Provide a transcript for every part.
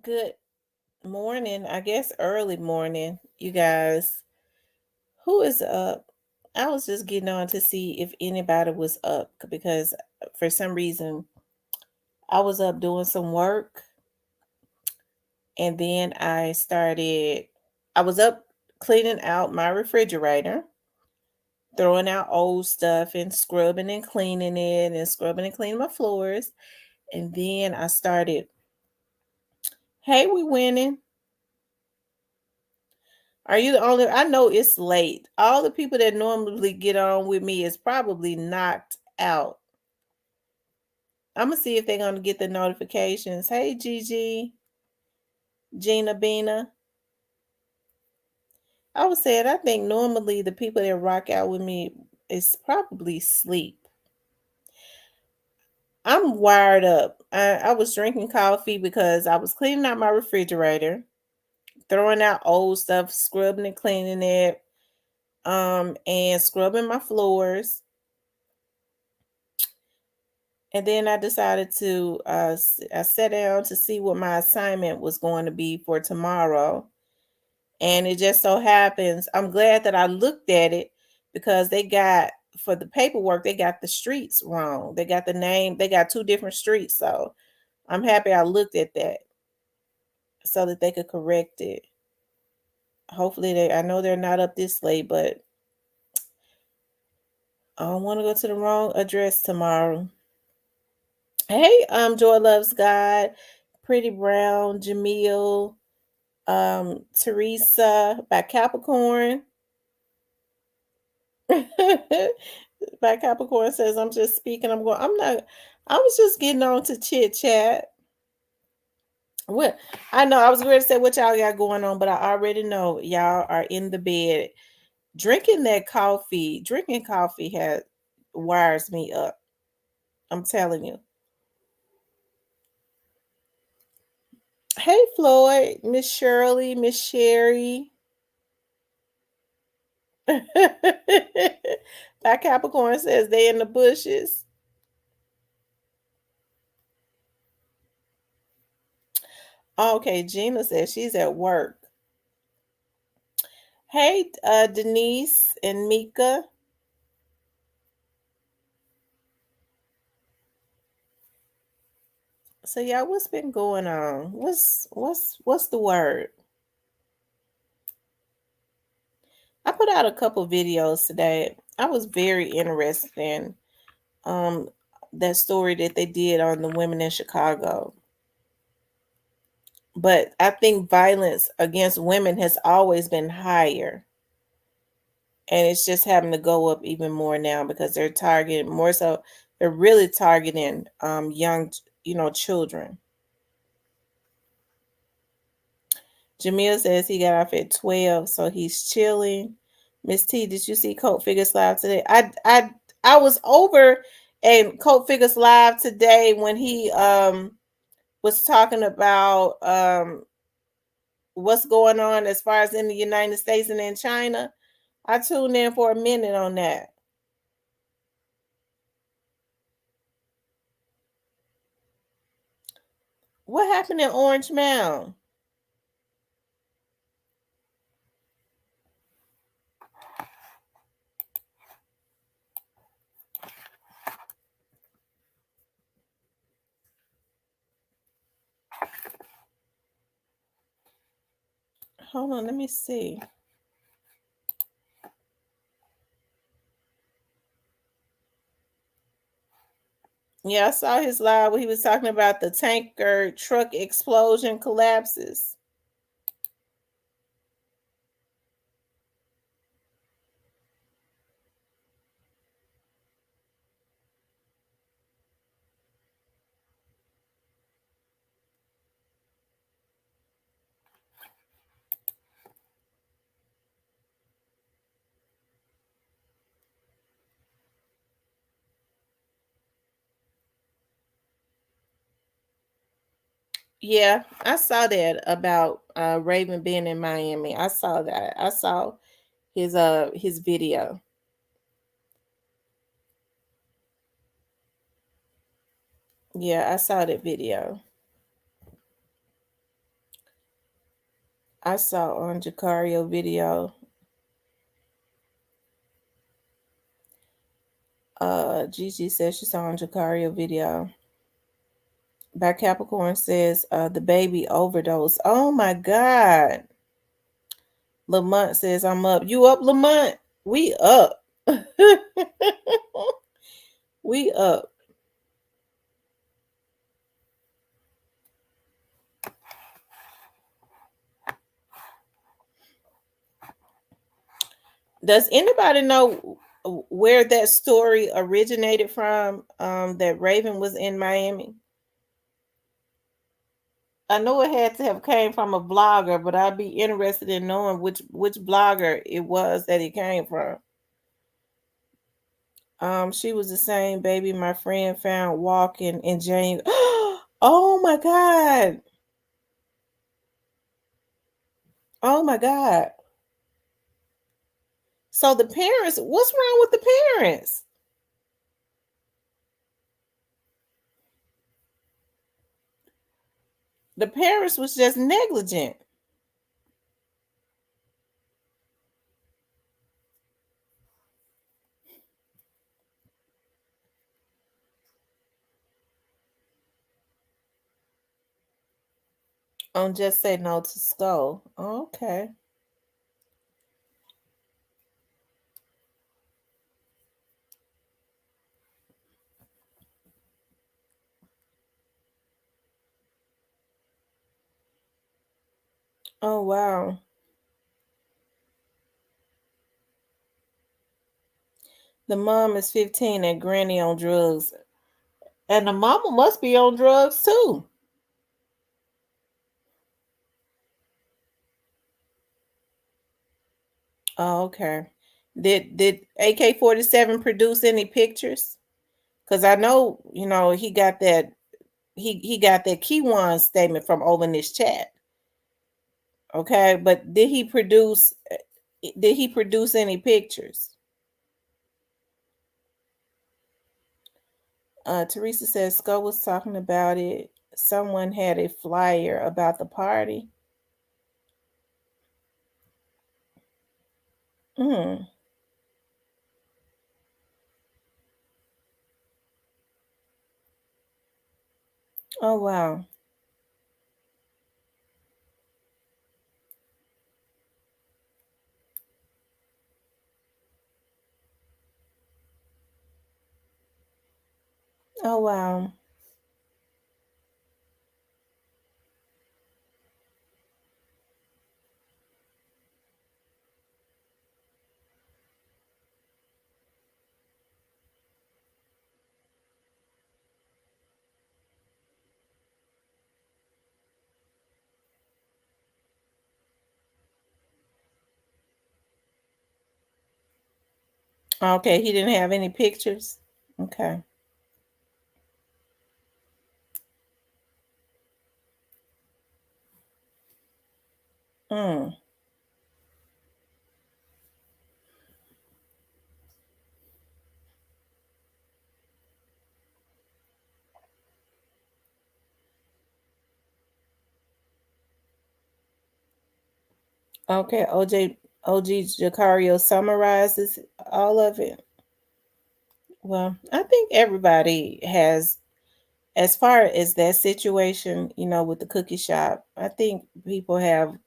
Good morning, I guess early morning, you guys. Who is up? I was just getting on to see if anybody was up because for some reason I was up doing some work and then I was up cleaning out my refrigerator, throwing out old stuff and scrubbing and cleaning it and scrubbing and cleaning my floors. And then I started, hey, we winning. Are you the only? I know it's late. All the people that normally get on with me is probably knocked out. I'm gonna see if they're gonna get the notifications. Hey, Gigi, Gina, Bina. I was saying, I think normally the people that rock out with me is probably sleep. I'm wired up. I was drinking coffee because I was cleaning out my refrigerator, throwing out old stuff, scrubbing and cleaning it, and scrubbing my floors. And then I decided to I sat down to see what my assignment was going to be for tomorrow. And it just so happens, I'm glad that I looked at it because they got for the paperwork, they got the streets wrong. They got the name, they got two different streets. So I'm happy I looked at that so that they could correct it. Hopefully I know they're not up this late, but I don't want to go to the wrong address tomorrow. Hey, Joy Loves God, Pretty Brown, Jamil, Teresa by Capricorn. By Capricorn says, I'm just speaking. I'm not, I was just getting on to chit chat. What I know, I was going to say what y'all got going on, but I already know y'all are in the bed drinking that coffee. Drinking coffee has wires me up. I'm telling you. Hey, Floyd, Miss Shirley, Miss Sherry. That Capricorn says they in the bushes. Okay, Gina says she's at work. Hey, Denise and Mika. So yeah, what's been going on? What's the word? I put out a couple videos today. I was very interested in um that story that they did on the women in Chicago. But I think violence against women has always been higher. And it's just having to go up even more now because they're targeting more so they're really targeting young children. Jamil says he got off at 12, so he's chilling. Miss T, did you see Colt Figures Live today? I was over at Colt Figures Live today when he was talking about what's going on as far as in the United States and in China. I tuned in for a minute on that. What happened in Orange Mound? Hold on, let me see. Yeah, I saw his live where he was talking about the tanker truck explosion collapses. Yeah, I saw that about Raven being in Miami. I saw that. I saw his video. Yeah, I saw that video. I saw on Jacario video. Gigi says she saw on Jacario video. By Capricorn says the baby overdose. Oh my God. Lamont says I'm up. You up, Lamont? We up. We up. Does anybody know where that story originated from? That Raven was in Miami. I know it had to have came from a blogger, but I'd be interested in knowing which blogger it was that it came from. She was the same baby my friend found walking in James. Oh my God. Oh my God. So the parents, what's wrong with the parents? The parents was just negligent. On just say no to school. Okay. Oh wow. The mom is 15 and granny on drugs. And the mama must be on drugs too. Oh, okay. Did AK-47 produce any pictures? Because I know, he got that he got that Kiwan statement from over in this chat. Okay, but did he produce any pictures? Teresa says Skull was talking about it. Someone had a flyer about the party. Mm. Oh wow. Oh wow. Okay, he didn't have any pictures. Okay. Mm. Okay, OG Jacario summarizes all of it. Well, I think everybody has, as far as that situation, with the cookie shop, I think people are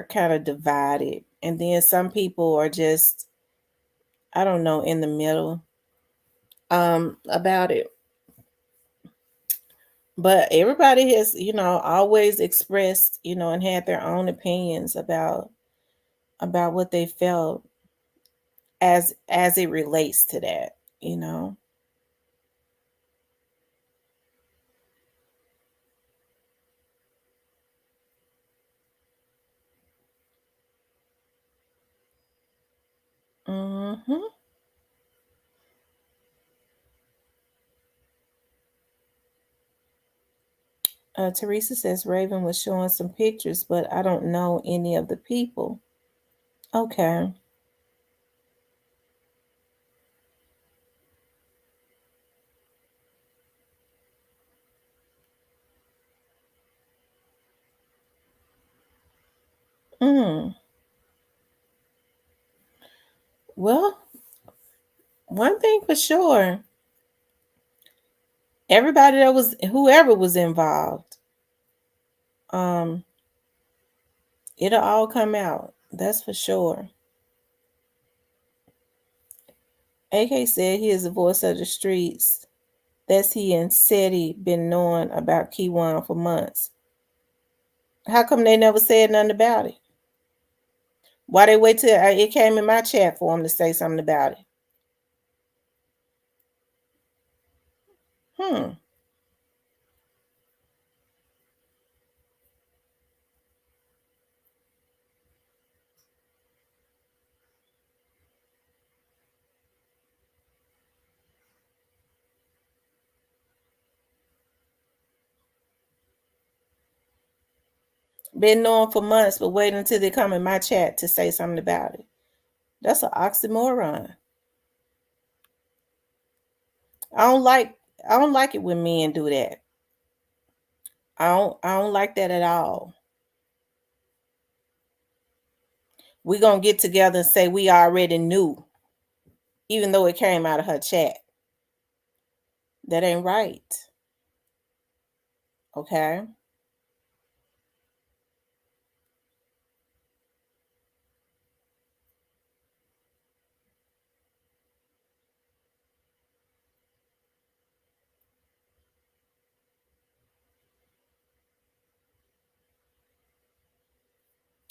kind of divided. And then some people are just, I don't know, in the middle about it. But everybody has, always expressed, and had their own opinions about what they felt as it relates to that, you know. Mhm. Teresa says Raven was showing some pictures, but I don't know any of the people. Okay. Mm. Well, one thing for sure, everybody that was whoever was involved, um, it'll all come out. That's for sure. AK said he is the voice of the streets. That's he and SETI been knowing about Keywan for months. How come they never said nothing about it? Why they wait till it came in my chat for him to say something about it? Hmm. Been knowing for months, but wait until they come in my chat to say something about it. That's an oxymoron. I don't like I don't like it when men do that. I don't like that at all. We gonna get together and say we already knew, even though it came out of her chat. That ain't right. Okay.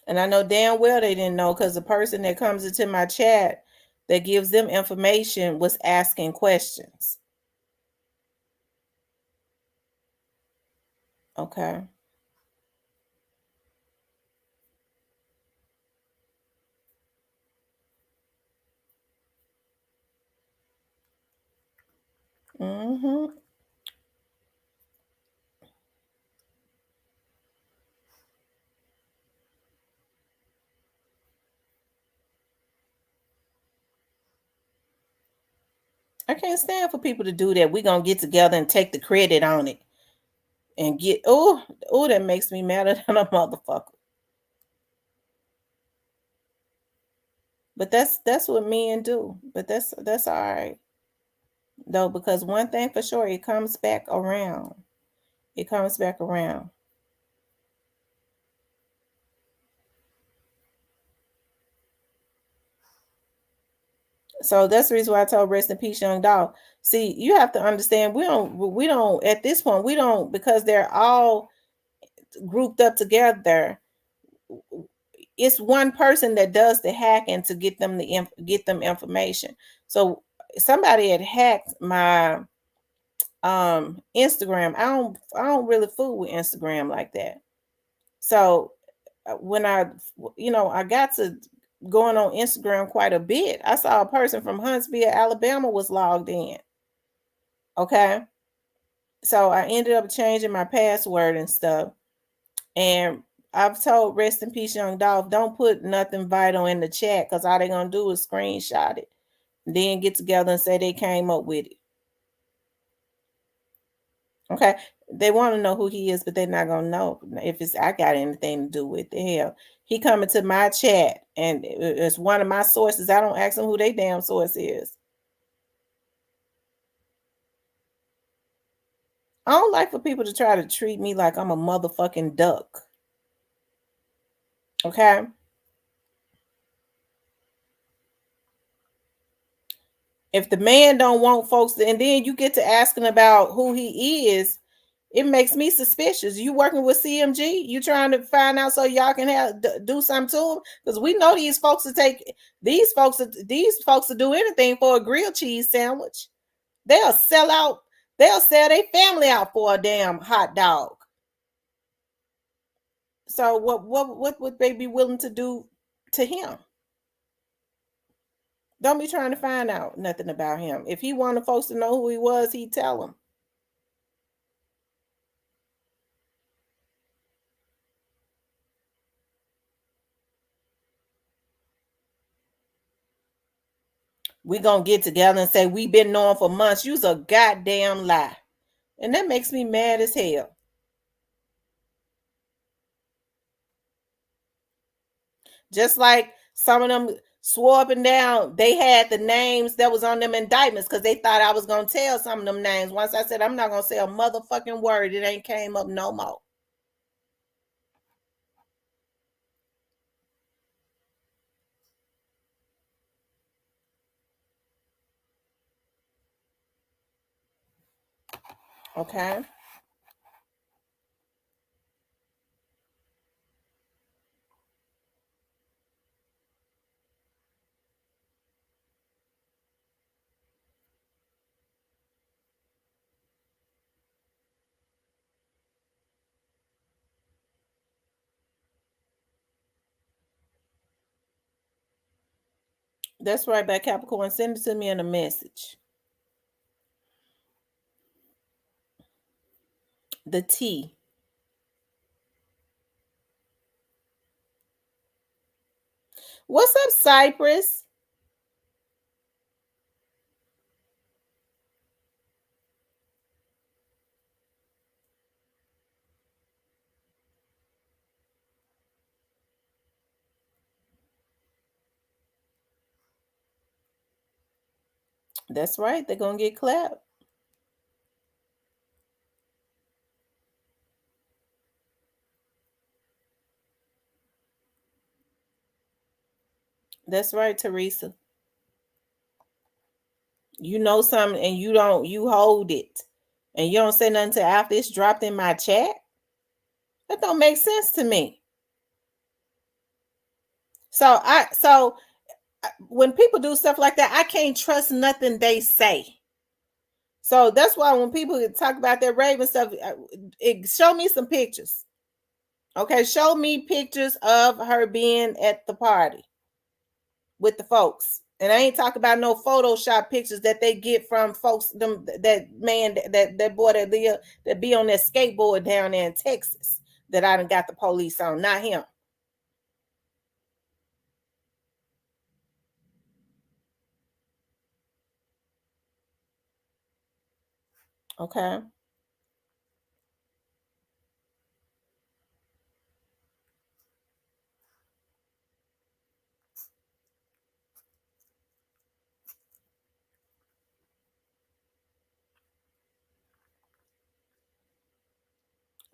And I know damn well they didn't know because the person that comes into my chat that gives them information was asking questions. Okay. Mm-hmm. I can't stand for people to do that. We gonna get together and take the credit on it and get that makes me madder than a motherfucker. But that's what men do. But that's all right though, because one thing for sure, it comes back around. It comes back around. So that's the reason why I told rest in peace, young dog. See, you have to understand we don't at this point we don't because they're all grouped up together. It's one person that does the hacking to get them get them information. So somebody had hacked my Instagram. I don't really fool with Instagram like that. So when I got to going on Instagram quite a bit, I saw a person from Huntsville, Alabama was logged in. Okay. So I ended up changing my password and stuff. And I've told rest in peace, young Dolph, don't put nothing vital in the chat because all they're gonna do is screenshot it. Then get together and say they came up with it. Okay. They want to know who he is, but they're not gonna know if it's I got anything to do with the hell. He coming to my chat and it's one of my sources. I don't ask them who they damn source is. I don't like for people to try to treat me like I'm a motherfucking duck. Okay. If the man don't want folks to, and then you get to asking about who he is, it makes me suspicious. You working with CMG? You trying to find out so y'all can do something to them? Because we know these folks will do anything for a grilled cheese sandwich. They'll sell out. They'll sell their family out for a damn hot dog. So what would they be willing to do to him? Don't be trying to find out nothing about him. If he wanted folks to know who he was, he'd tell them. We gonna get together and say we been knowing for months. You's a goddamn lie. And that makes me mad as hell. Just like some of them swore up and down, they had the names that was on them indictments because they thought I was gonna tell some of them names. Once I said I'm not gonna say a motherfucking word, it ain't came up no more. Okay. That's right, back Capricorn. Send it to me in a message. The T. What's up, Cypress? That's right. They're gonna get clapped. That's right, Teresa. You know something and you hold it. And you don't say nothing till after it's dropped in my chat. That don't make sense to me. So when people do stuff like that, I can't trust nothing they say. So that's why when people talk about their Raven stuff, show me some pictures. Okay, show me pictures of her being at the party with the folks. And I ain't talking about no Photoshop pictures that they get from folks, them that man that boy that be on that skateboard down there in Texas that I done got the police on, not him. Okay.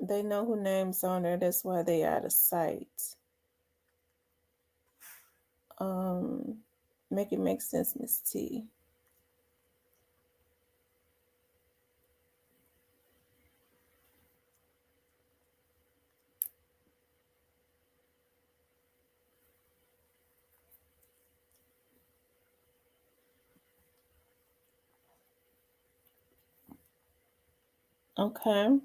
They know who names on there. That's why they out of sight. Um, make it make sense, Miss T. Okay.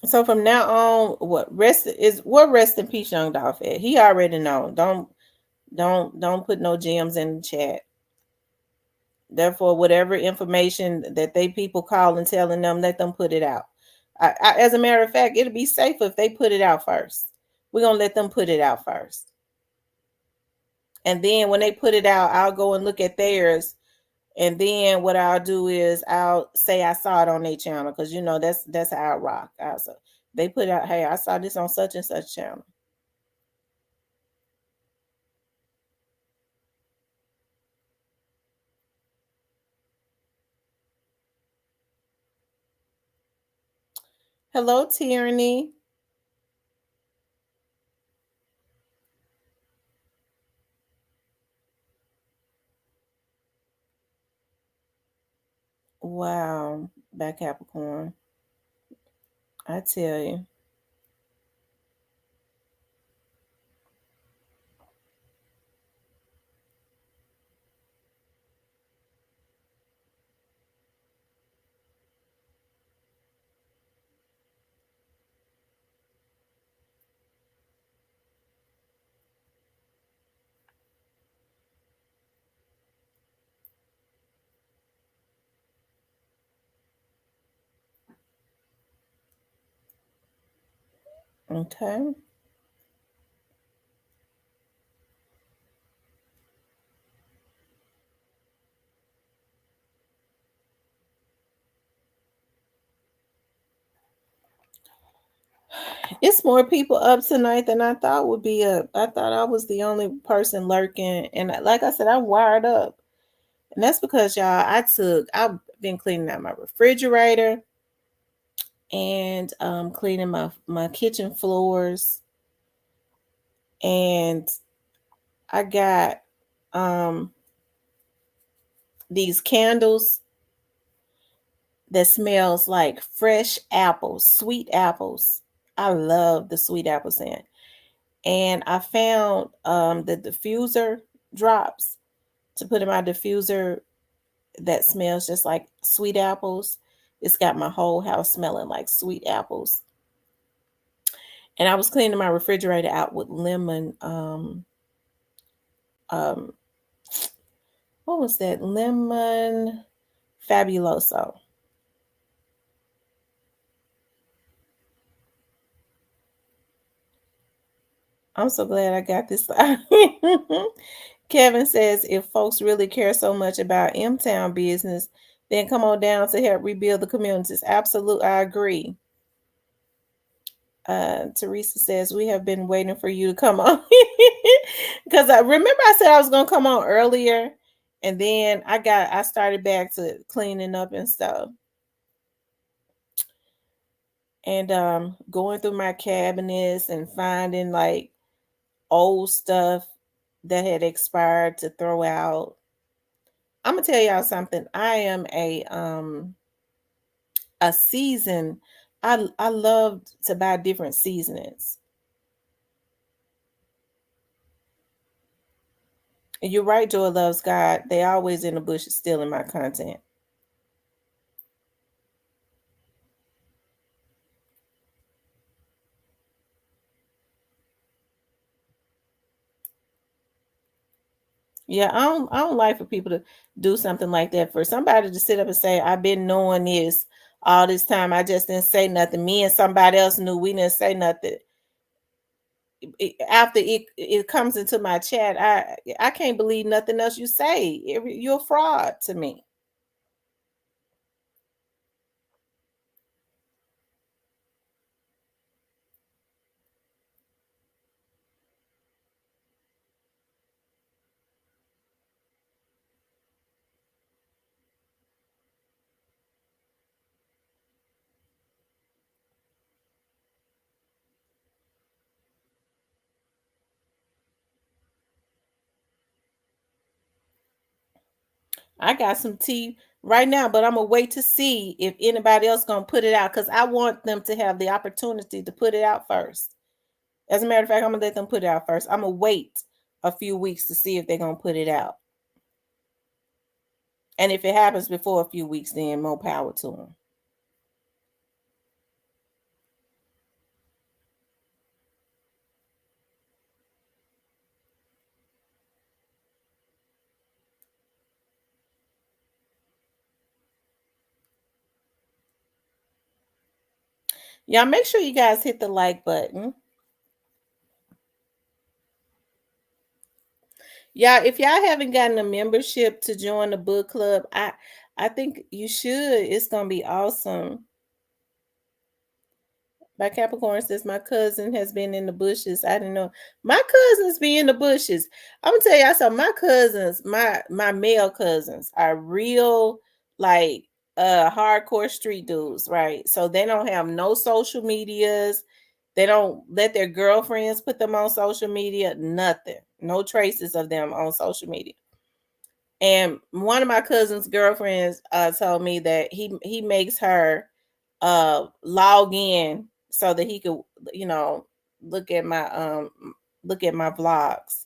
So from now on, what rest in peace, Young Dolph at? He already know. Don't put no gems in the chat. Therefore, whatever information that they people call and telling them, let them put it out. As a matter of fact, it'll be safer if they put it out first. We're gonna let them put it out first, and then when they put it out, I'll go and look at theirs, and then what I'll do is I'll say I saw it on their channel because you know that's how I rock. Also, they put out, hey, I saw this on such and such channel. Hello, Tyranny. Wow, back Capricorn. I tell you. Okay. It's more people up tonight than I thought would be up. I thought I was the only person lurking, and like I said, I'm wired up, and that's because y'all. I've been cleaning out my refrigerator and cleaning my kitchen floors, and I got um these candles that smells like fresh apples, sweet apples. I love the sweet apple scent. And I found the diffuser drops to put in my diffuser that smells just like sweet apples. It's got my whole house smelling like sweet apples. And I was cleaning my refrigerator out with lemon um what was that? Lemon fabuloso. I'm so glad I got this. Kevin says if folks really care so much about M Town business, then come on down to help rebuild the communities. Absolutely, I agree. Teresa says we have been waiting for you to come on because I remember I said I was gonna come on earlier, and then I started back to cleaning up and stuff, and going through my cabinets and finding like old stuff that had expired to throw out. I'm gonna tell y'all something. I am a season. I love to buy different seasonings. And you're right, Joy loves God. They always in the bushes stealing my content. Yeah, I don't like for people to do something like that. For somebody to sit up and say, I've been knowing this all this time. I just didn't say nothing. Me and somebody else knew we didn't say nothing. After it comes into my chat, I can't believe nothing else you say. You're a fraud to me. I got some tea right now, but I'm gonna wait to see if anybody else gonna put it out because I want them to have the opportunity to put it out first. As a matter of fact, I'm gonna let them put it out first. I'm gonna wait a few weeks to see if they're gonna put it out. And if it happens before a few weeks, then more power to them. Y'all make sure you guys hit the like button. Yeah, if y'all haven't gotten a membership to join the book club, I think you should. It's gonna be awesome. My Capricorn says my cousin has been in the bushes. I didn't know my cousins be in the bushes. I'm gonna tell y'all something. My cousins, my male cousins, are real like hardcore street dudes, right? So they don't have no social medias. They don't let their girlfriends put them on social media. Nothing. No traces of them on social media. And one of my cousin's girlfriends told me that he makes her log in so that he could, you know, look at my look at my vlogs.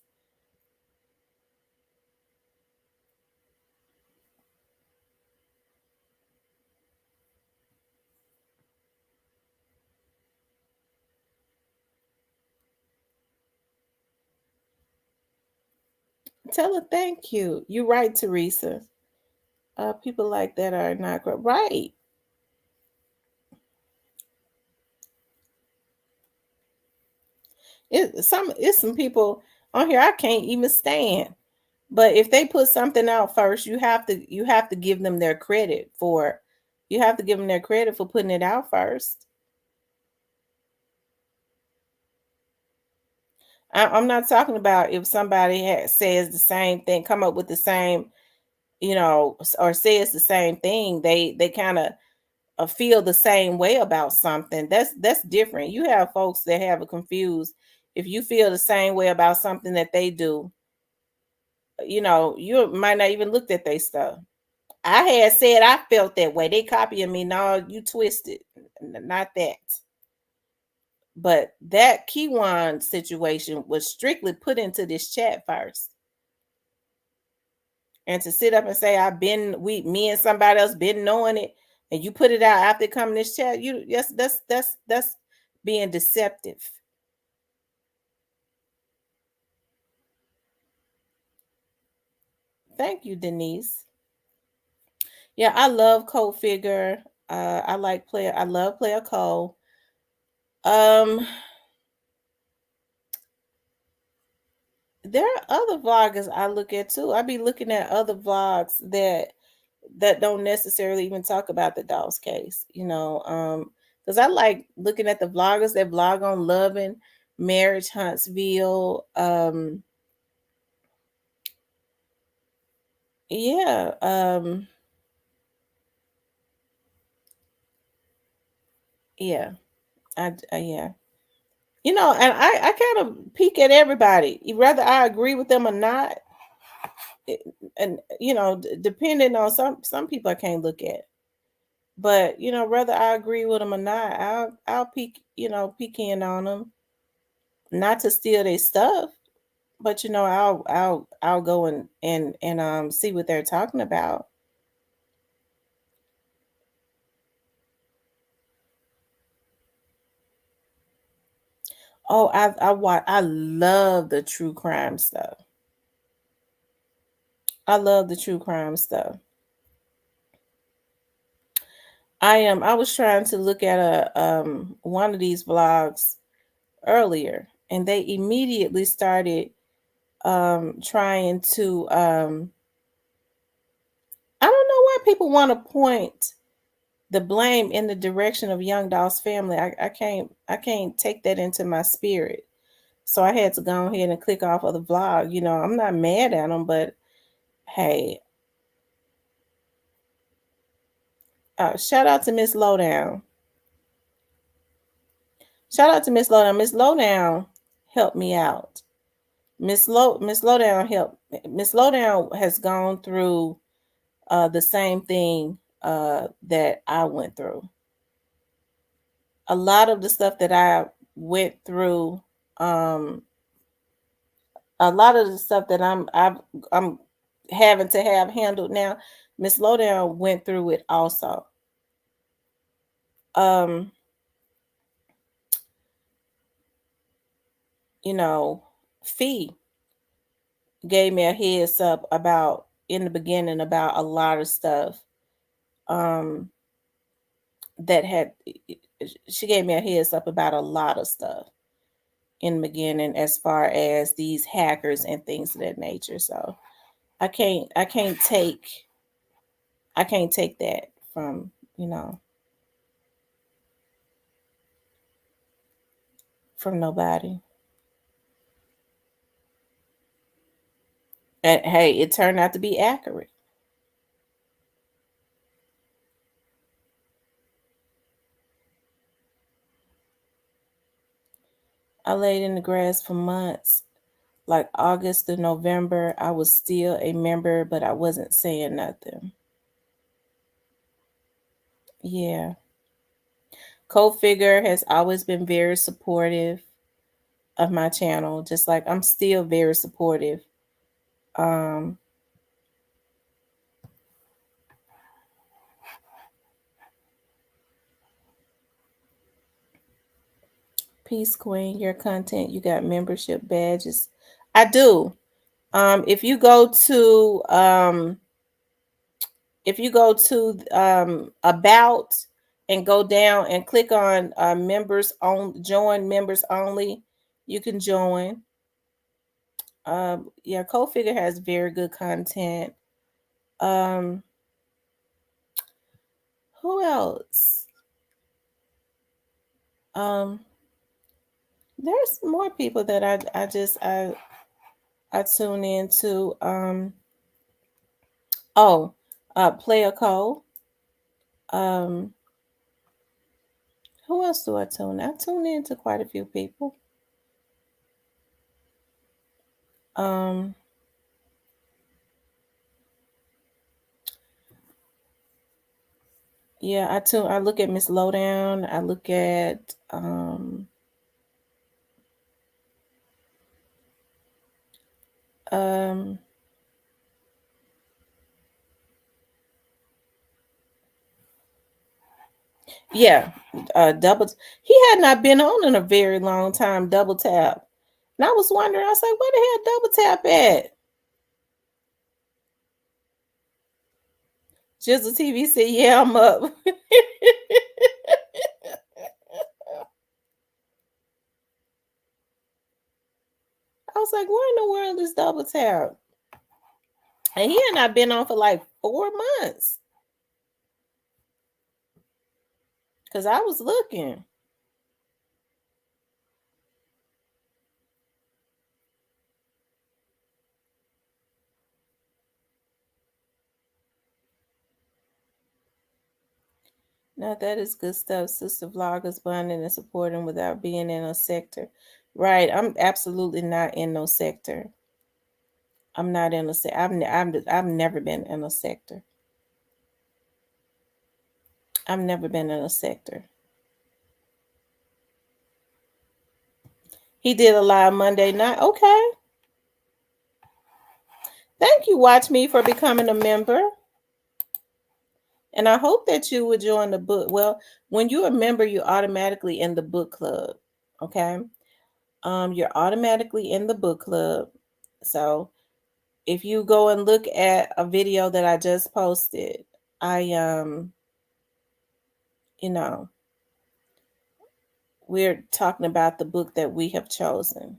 Tell her thank you. You're right, Teresa. People like that are not great. Right. It's some people on here I can't even stand. But if they put something out first, you have to give them their credit for you have to give them their credit for putting it out first. I'm not talking about if somebody says the same thing, come up with the same, or says the same thing. They kind of feel the same way about something. That's different. You have folks that have it confused. If you feel the same way about something that they do, you might not even looked at their stuff. I had said I felt that way. They copying me. No, you twisted. Not that. But that Kiwan situation was strictly put into this chat first. And to sit up and say me and somebody else been knowing it, and you put it out after coming this chat, yes, that's being deceptive. Thank you, Denise. Yeah, I love Cold Figure. I love Player Cole. Um, there are other vloggers I look at too. I be looking at other vlogs that don't necessarily even talk about the Dawes case, because I like looking at the vloggers that vlog on Loving, Marriage Huntsville. Yeah, yeah, yeah. And I kind of peek at everybody, whether I agree with them or not. And depending on some people I can't look at, but whether I agree with them or not, I'll peek peek in on them, not to steal their stuff, but I'll go and see what they're talking about. Oh, I love the true crime stuff. I love the true crime stuff. I was trying to look at a one of these vlogs earlier, and they immediately started trying to I don't know why people want to point the blame in the direction of Young Dolph's family. I can't take that into my spirit. So I had to go ahead and click off of the vlog. I'm not mad at them, but hey, shout out to Miss Lowdown. Shout out to Miss Lowdown. Miss Lowdown helped me out. Miss Lowdown helped. Miss Lowdown has gone through the same thing that I went through. A lot of the stuff that I went through, a lot of the stuff that I'm having to have handled now, Miss Lowdown went through it also. Um, Fee gave me a heads up about in the beginning about a lot of stuff. Um, that had she gave me a heads up about a lot of stuff in the beginning as far as these hackers and things of that nature. So I can't take that from from nobody. And hey, it turned out to be accurate. I laid in the grass for months, like August to November. I was still a member, but I wasn't saying nothing. Yeah. Cold Figure has always been very supportive of my channel, just like I'm still very supportive. Um, Peace Queen, your content, you got membership badges. I do. If you go to about and go down and click on members on join members only, you can join. Yeah, Cold Figure has very good content. Um, who else? Um, There's more people that I tune into. Oh, Player Cole. Um, who else do I tune? I tune into quite a few people. Um, yeah, I tune. I look at Miss Lowdown. I look at um yeah, double. He had not been on in a very long time. Double Tap, and I was wondering. I was like, where the hell Double Tap at? Jizzle TV said, "Yeah, I'm up." I was like, where in the world is Double Tap? And he had not been on for like 4 months because I was looking. Now that is good stuff. Sister vloggers bonding and supporting without being in a sector. Right. I'm absolutely not in no sector. I'm not in a sector. I've never been in a sector. I've never been in a sector. He did a live Monday night. Okay. Thank you, Watch Me, for becoming a member. And I hope that you would join the book. Well, when you're a member, you're automatically in the book club. Okay. You're automatically in the book club. So if you go and look at a video that I just posted, I you know, we're talking about the book that we have chosen.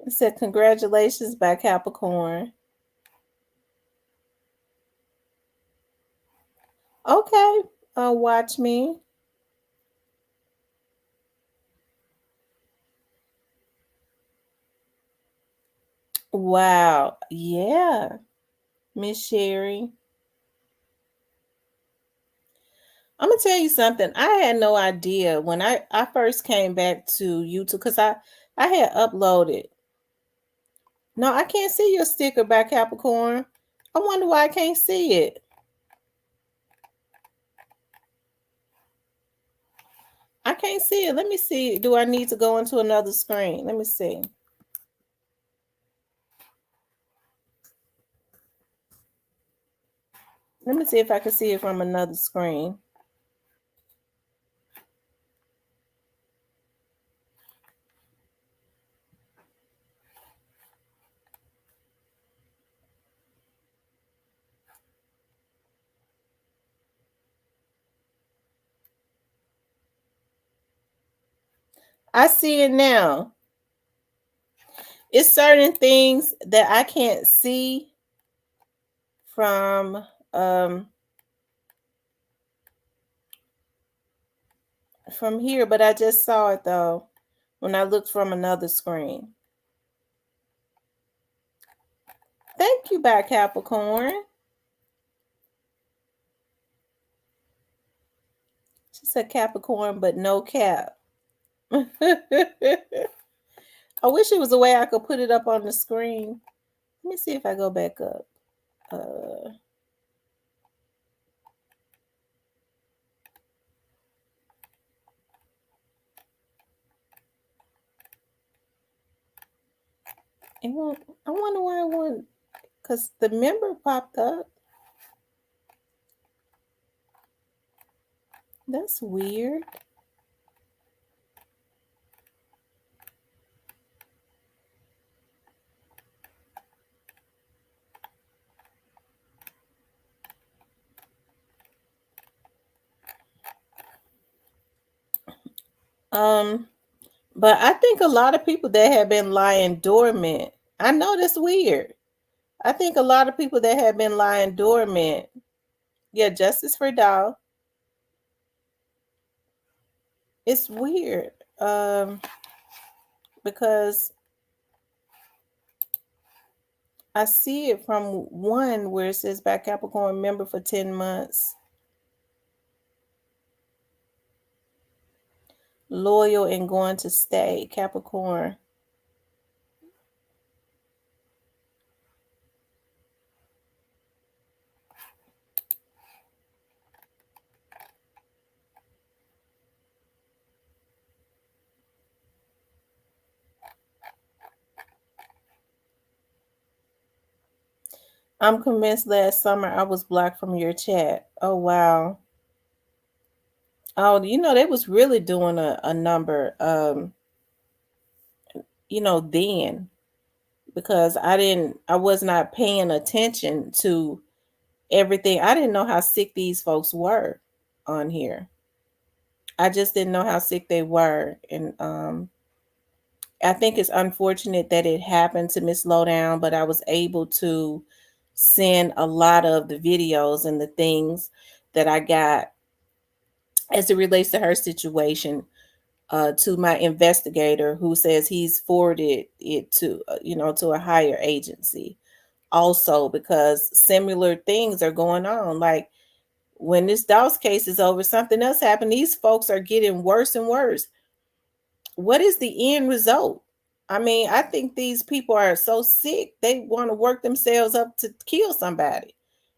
It said congratulations by Capricorn. Okay. Watch me. Wow. Yeah. Miss Sherry. I'm gonna tell you something. I had no idea when I first came back to YouTube because I had uploaded. No, I can't see your sticker by Capricorn. I wonder why I can't see it. I can't see it. Let me see. Do I need to go into another screen? Let me see. Let me see if I can see it from another screen. I see it now. It's certain things that I can't see um from here, but I just saw it though when I looked from another screen. Thank you, by Capricorn. She said Capricorn, but no cap. I wish it was a way I could put it up on the screen. Let me see if I go back up. Uh, it won't. I wonder why it won't. Because the member popped up. That's weird. Um, but I think a lot of people that have been lying dormant. I know that's weird. I think a lot of people that have been lying dormant. Yeah, justice for Dow. It's weird. Because I see it from one where it says back Capricorn member for 10 months, loyal and going to stay. Capricorn. I'm convinced last summer I was blocked from your chat. Oh wow. Oh, they was really doing a number, then because I was not paying attention to everything. I didn't know how sick these folks were on here. I just didn't know how sick they were. And I think it's unfortunate that it happened to Miss Lowdown, but I was able to send a lot of the videos and the things that I got as it relates to her situation to my investigator, who says he's forwarded it to to a higher agency also, because similar things are going on. Like when this Doss case is over, something else happened. These folks are getting worse and worse. What is the end result? I mean, I think these people are so sick, they want to work themselves up to kill somebody.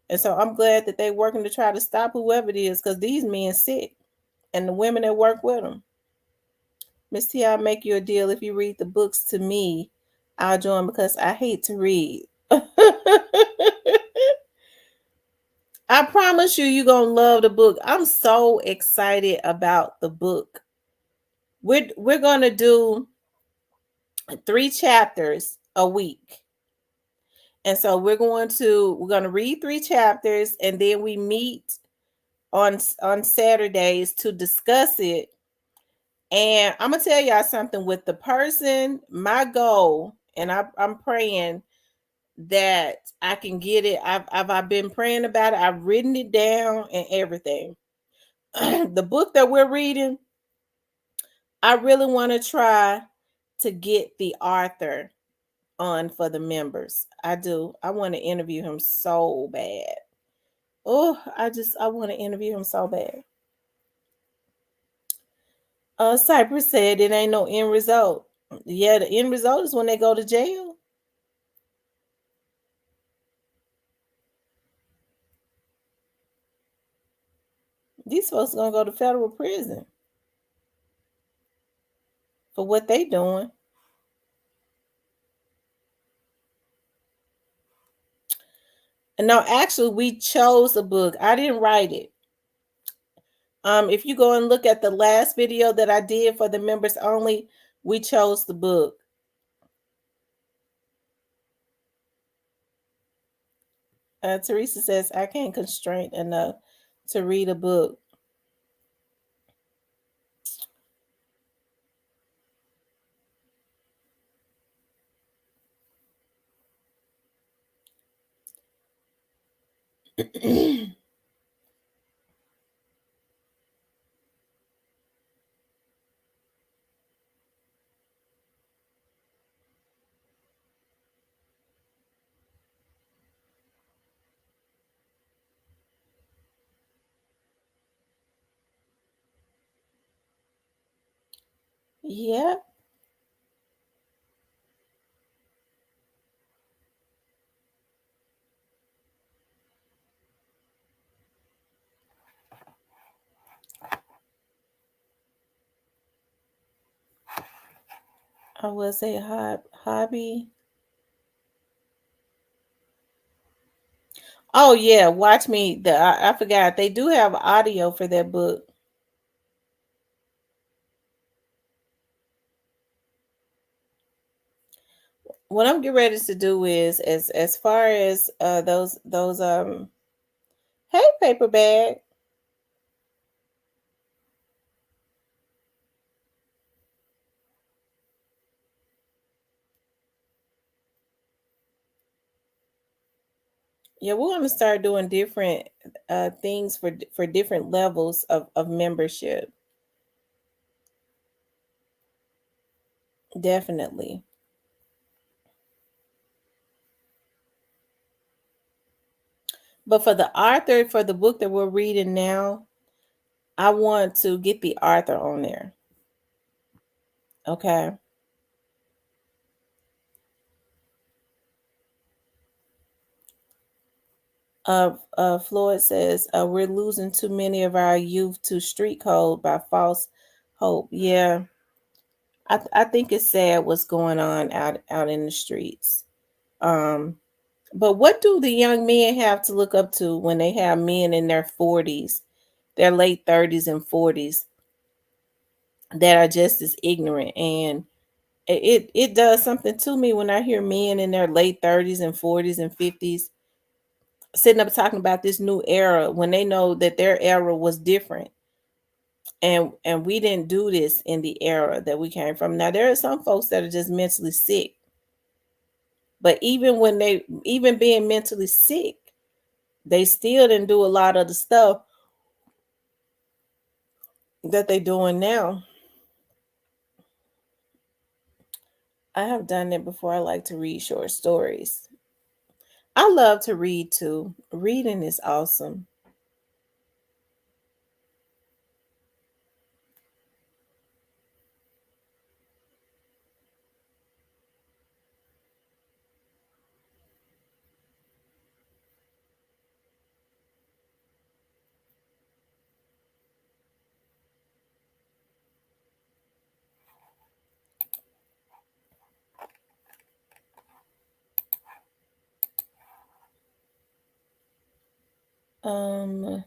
And so I'm glad that they're working to try to stop whoever it is, because these men sick and the women that work with them. Miss T, I'll make you a deal. If you read the books to me, I'll join because I hate to read. I promise you, you're going to love the book. I'm so excited about the book. We're going to do 3 chapters a week. And so we're going to read 3 chapters, and then we meet on Saturdays to discuss it. And I'm gonna tell y'all something with the person, my goal, and I'm praying that I can get it. I've been praying about it. I've written it down and everything. The book that we're reading, I really want to try to get the author on for the members. I do. I want to interview him so bad. Oh, I want to interview him so bad. Cypress said it ain't no end result. Yeah, the end result is when they go to jail. These folks gonna go to federal prison for what they doing. And no, actually, we chose a book. I didn't write it. If you go and look at the last video that I did for the members only, we chose the book. Teresa says I can't constrain enough to read a book. Yeah. I was a hobby. Oh yeah, watch me. I forgot they do have audio for that book. What I'm getting ready to do is, as far as those hey paper bag. Yeah, we're going to start doing different things for different levels of membership. Definitely. But for the author, for the book that we're reading now, I want to get the author on there. Okay. Floyd says, we're losing too many of our youth to street code by false hope. Yeah, I think it's sad what's going on out in the streets. Um, but what do the young men have to look up to when they have men in their 40s, their late 30s and 40s that are just as ignorant? And it does something to me when I hear men in their late 30s and 40s and 50s sitting up talking about this new era when they know that their era was different, and we didn't do this in the era that we came from. Now there are some folks that are just mentally sick, but even being mentally sick, they still didn't do a lot of the stuff that they doing now. I have done it before. I like to read short stories. I love to read too. Reading is awesome. um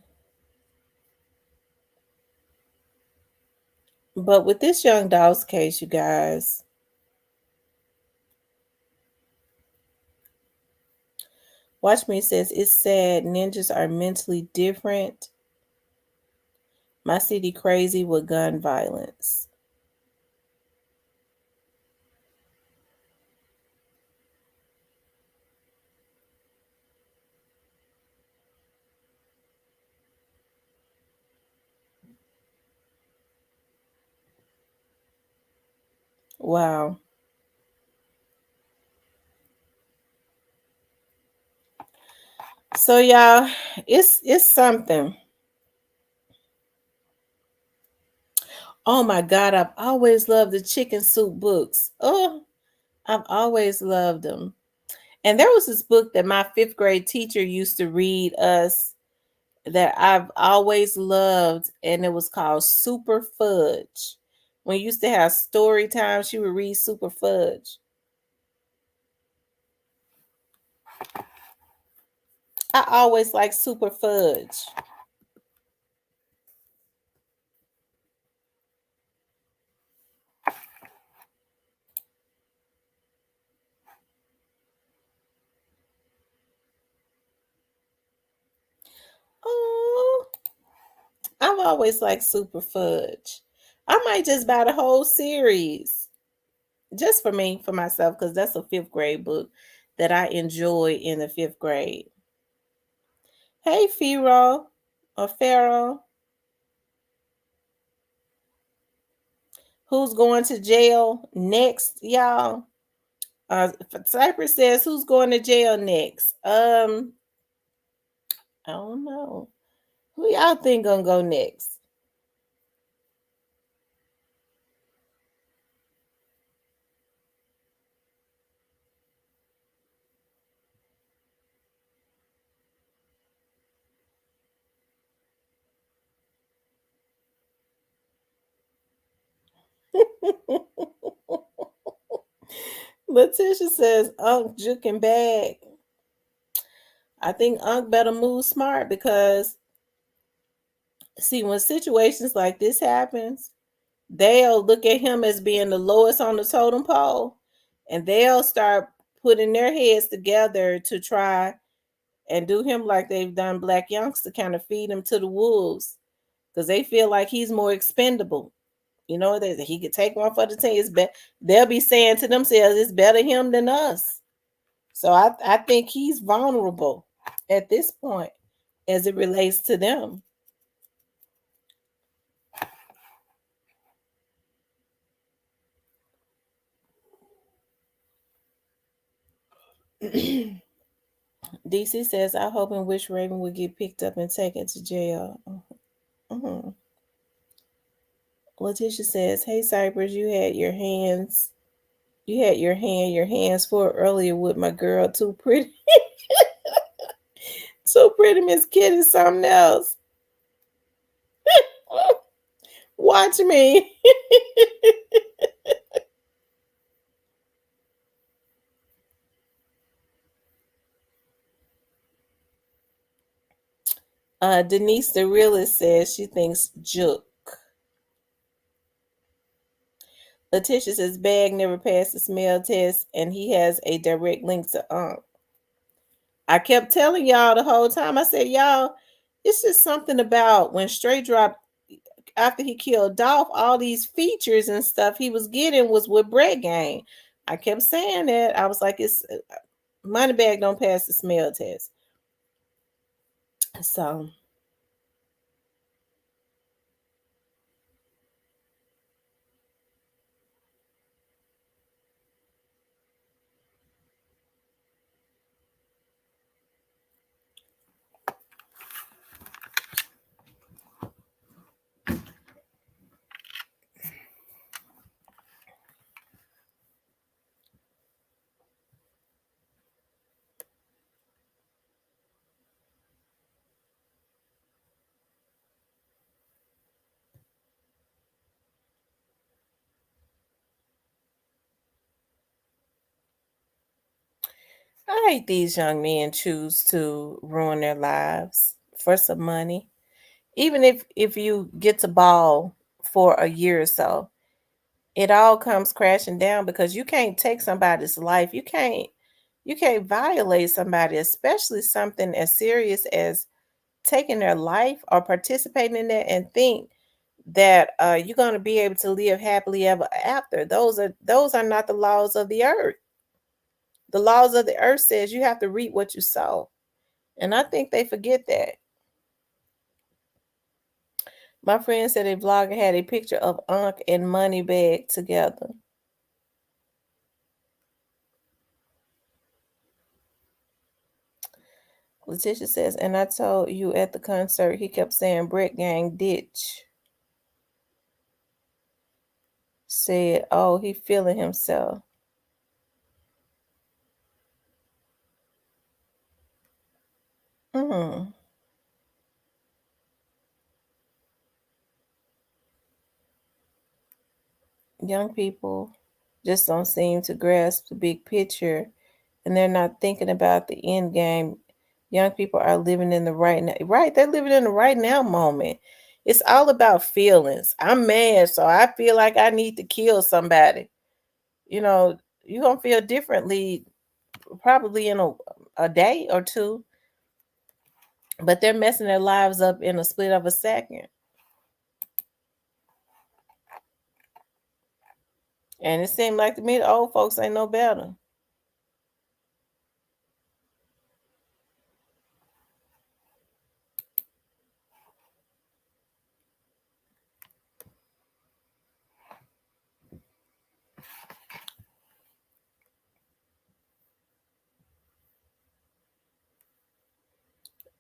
but with this young doll's case, you guys, Watch Me says it's sad ninjas are mentally different. My city crazy with gun violence. Wow. So y'all, it's something. Oh my God, I've always loved the chicken soup books. Oh, I've always loved them. And there was this book that my fifth grade teacher used to read us that I've always loved, and it was called Super Fudge. When you used to have story time, she would read Super Fudge. I always like Super Fudge. Oh, I've always liked Super Fudge. I might just buy the whole series just for me, for myself, because that's a fifth grade book that I enjoy in the fifth grade. Hey, Pharaoh or Pharaoh, who's going to jail next, y'all? Cypress says, who's going to jail next? I don't know. Who y'all think gonna go next? Letitia says, Unc juking bag. I think Unc better move smart because see, when situations like this happens, they'll look at him as being the lowest on the totem pole, and they'll start putting their heads together to try and do him like they've done Black Youngster, kind of feed him to the wolves because they feel like he's more expendable. You know that he could take one for the team. They'll be saying to themselves, "It's better him than us." So I think he's vulnerable. at this point as it relates to them. DC says, I hope and wish Raven would get picked up and taken to jail. Mm-hmm. Letitia says, hey Cypress, your hands full earlier with my girl. Too pretty. Too pretty, Miss Kitty, something else. Watch me. Denise the realist says she thinks Juke. Letitia says Bag never passed the smell test and he has a direct link to I kept telling y'all the whole time. I said, y'all, it's just something about when Straight Drop, after he killed Dolph, all these features and stuff he was getting was with Brett Gang. I kept saying that. I was like, it's Moneybag don't pass the smell test. So I hate these young men choose to ruin their lives for some money. Even if you get to ball for a year or so, it all comes crashing down because you can't take somebody's life. You can't violate somebody, especially something as serious as taking their life or participating in that and think that you're going to be able to live happily ever after. Those are not the laws of the earth. The laws of the earth says you have to reap what you sow. And I think they forget that. My friend said a vlogger had a picture of Unc and Moneybag together. Letitia says, and I told you at the concert, he kept saying Brett Gang ditch. Said, oh, he feeling himself. Mm. Young people just don't seem to grasp the big picture and they're not thinking about the end game. Young people are living in the right now. Right, they're living in the right now moment. It's all about feelings. I'm mad, so I feel like I need to kill somebody. You know, you're gonna feel differently probably in a day or two, but they're messing their lives up in a split of a second. And it seemed like to me the old folks ain't no better.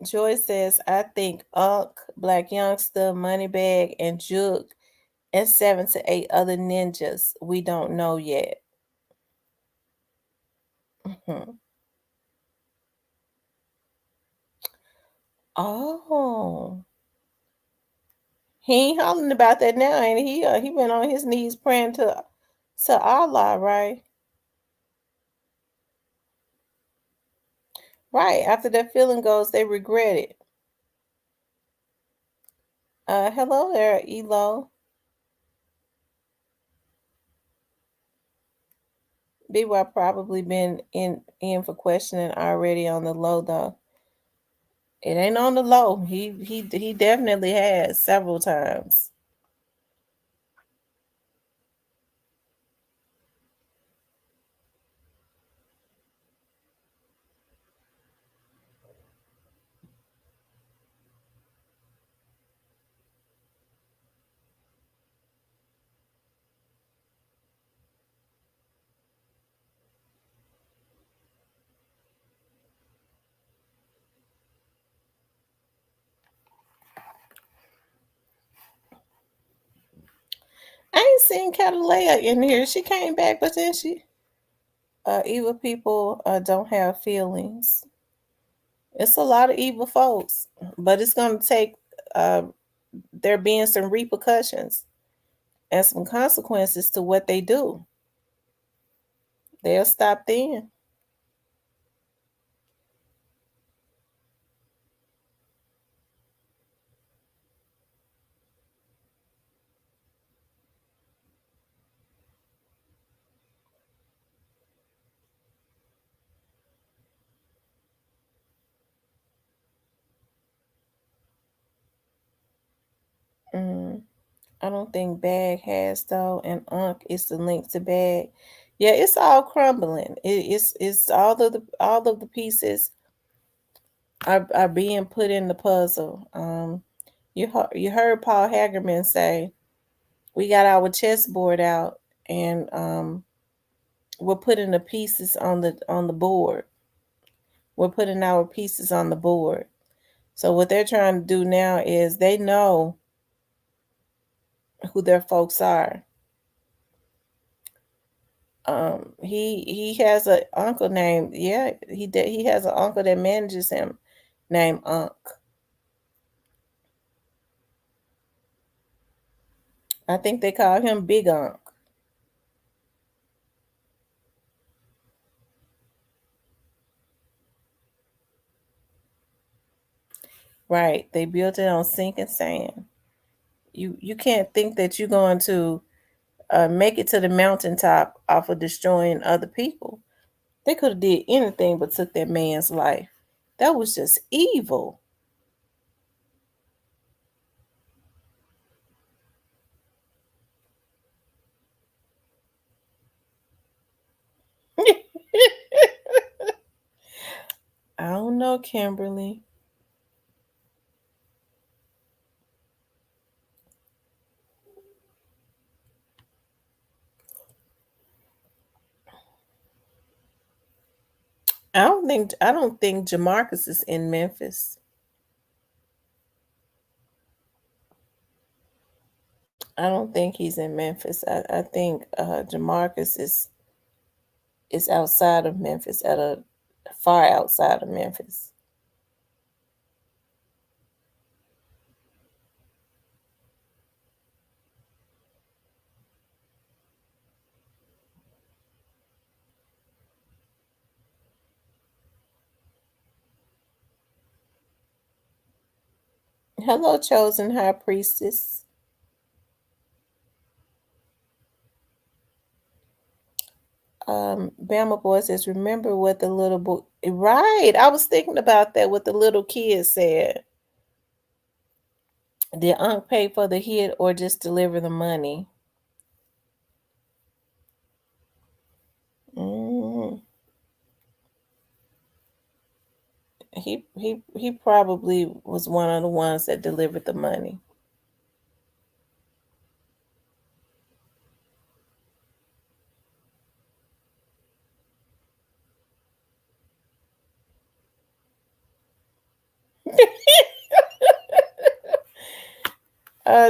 Joy says, I think Unc, Black Youngster, Moneybag, and Juke, and 7 to 8 other ninjas we don't know yet. Mhm. Oh, he ain't hollering about that now, ain't he? He been on his knees praying to Allah, right? Right. After that feeling goes, they regret it. Hello there, Elo. BY probably been in for questioning already on the low though. It ain't on the low. He definitely has several times. seen Catalea in here. She came back, but then evil people don't have feelings. It's a lot of evil folks, but it's going to take uh, there being some repercussions and some consequences to what they do. They'll stop then. Mm, I don't think Bag has though, and Unk is the link to Bag. Yeah, it's all crumbling. It's all of the pieces are being put in the puzzle. You heard Paul Hagerman say we got our chessboard out and we're putting the pieces on the board. We're putting our pieces on the board. So what they're trying to do now is they know who their folks are. He has an uncle named he has an uncle that manages him named Unc. I think they call him Big Unc. Right. They built it on sinking sand. You can't think that you're going to make it to the mountaintop off of destroying other people. They could have did anything but took that man's life. That was just evil. I don't know, Kimberly. I don't think Jamarcus is in Memphis. I don't think he's in Memphis. I think Jamarcus is outside of Memphis, at a far outside of Memphis. Hello, chosen high priestess. Bama boy says, remember what the little boy, right? I was thinking about that, what the little kid said. Did Unc pay for the hit or just deliver the money? Mm, he probably was one of the ones that delivered the money.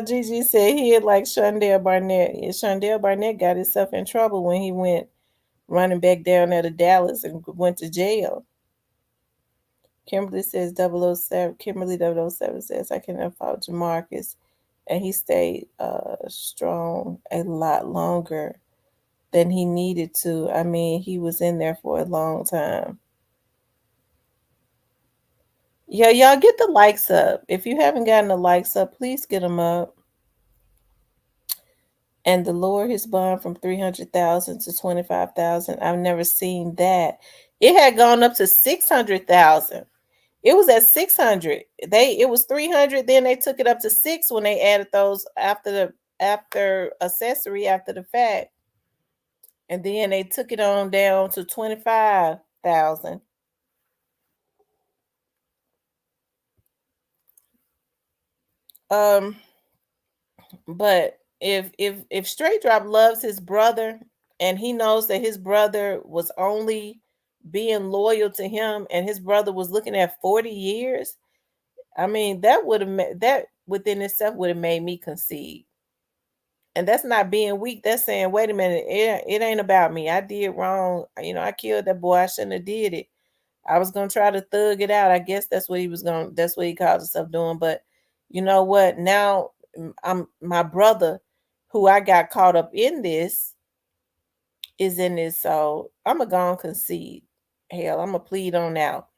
Gigi said he had like Shondell Barnett. Yeah, Shondell Barnett got himself in trouble when he went running back down there to Dallas and went to jail. Kimberly says 007. Kimberly 007 says I cannot fault Jamarcus, and he stayed strong a lot longer than he needed to. I mean, he was in there for a long time. Yeah, y'all get the likes up. If you haven't gotten the likes up, please get them up. And the lower his bond from 300,000 to 25,000. I've never seen that. It had gone up to 600,000. It was at 600. It was 300. Then they took it up to 6 when they added those after accessory after the fact, and then they took it on down to 25,000. Um, but if Straight Drop loves his brother and he knows that his brother was only being loyal to him and his brother was looking at 40 years, I mean that would have that within itself would have made me concede. And that's not being weak. That's saying, wait a minute, it ain't about me. I did wrong. I killed that boy. I shouldn't have did it. I was gonna try to thug it out. I guess that's what he called himself doing. But you know what? Now I'm my brother, who I got caught up in this, is in this. So I'm gonna go and concede. Hell, I'm gonna plead on out.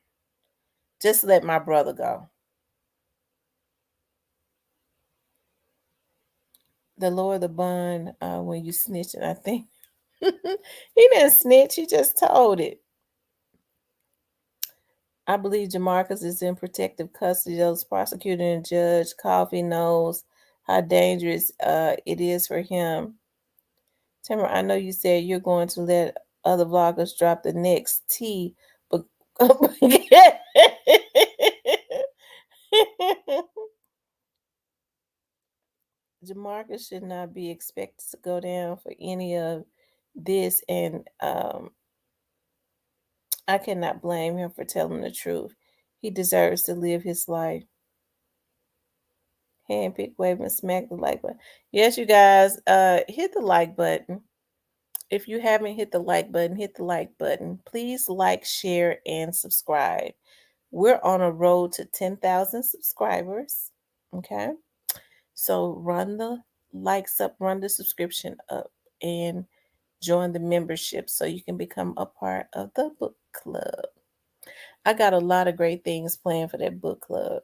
Just let my brother go. The lower the bun when you snitching, I think. He didn't snitch, he just told it. I believe Jamarcus is in protective custody. Those prosecutor and judge Coffee knows how dangerous it is for him. Tamara, I know you said you're going to let other vloggers drop the next T, but Jamarcus should not be expected to go down for any of this, and I cannot blame him for telling the truth. He deserves to live his life. Handpick, wave, and smack the like button. Yes, you guys, hit the like button. If you haven't hit the like button, hit the like button. Please like, share, and subscribe. We're on a road to 10,000 subscribers. Okay. So run the likes up, run the subscription up, and join the membership so you can become a part of the book club. I got a lot of great things planned for that book club.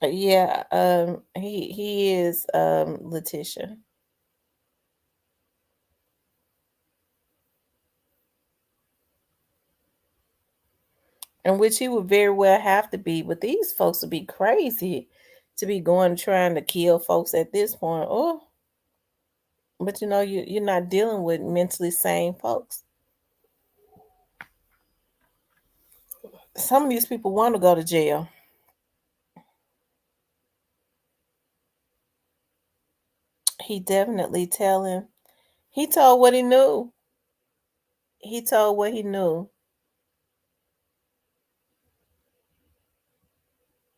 Yeah, he is Letitia. And which he would very well have to be, but these folks would be crazy to be going trying to kill folks at this point. Oh, but you're not dealing with mentally sane folks. Some of these people want to go to jail. He definitely telling. He told what he knew. He told what he knew.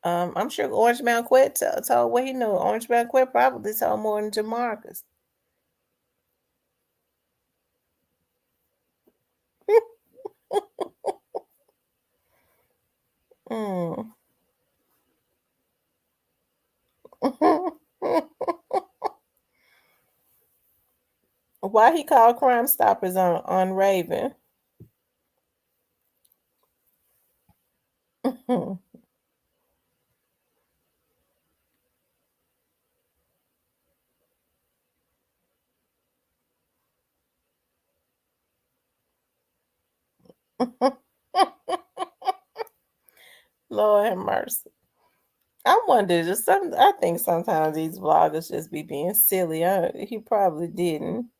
I'm sure Orange Mountain Quet told what he knew. Orange Mountain Quet probably told more than Jamarcus. Mm. Why he called Crime Stoppers on Raven? Lord have mercy. I wonder, I think sometimes these vloggers just be being silly. He probably didn't.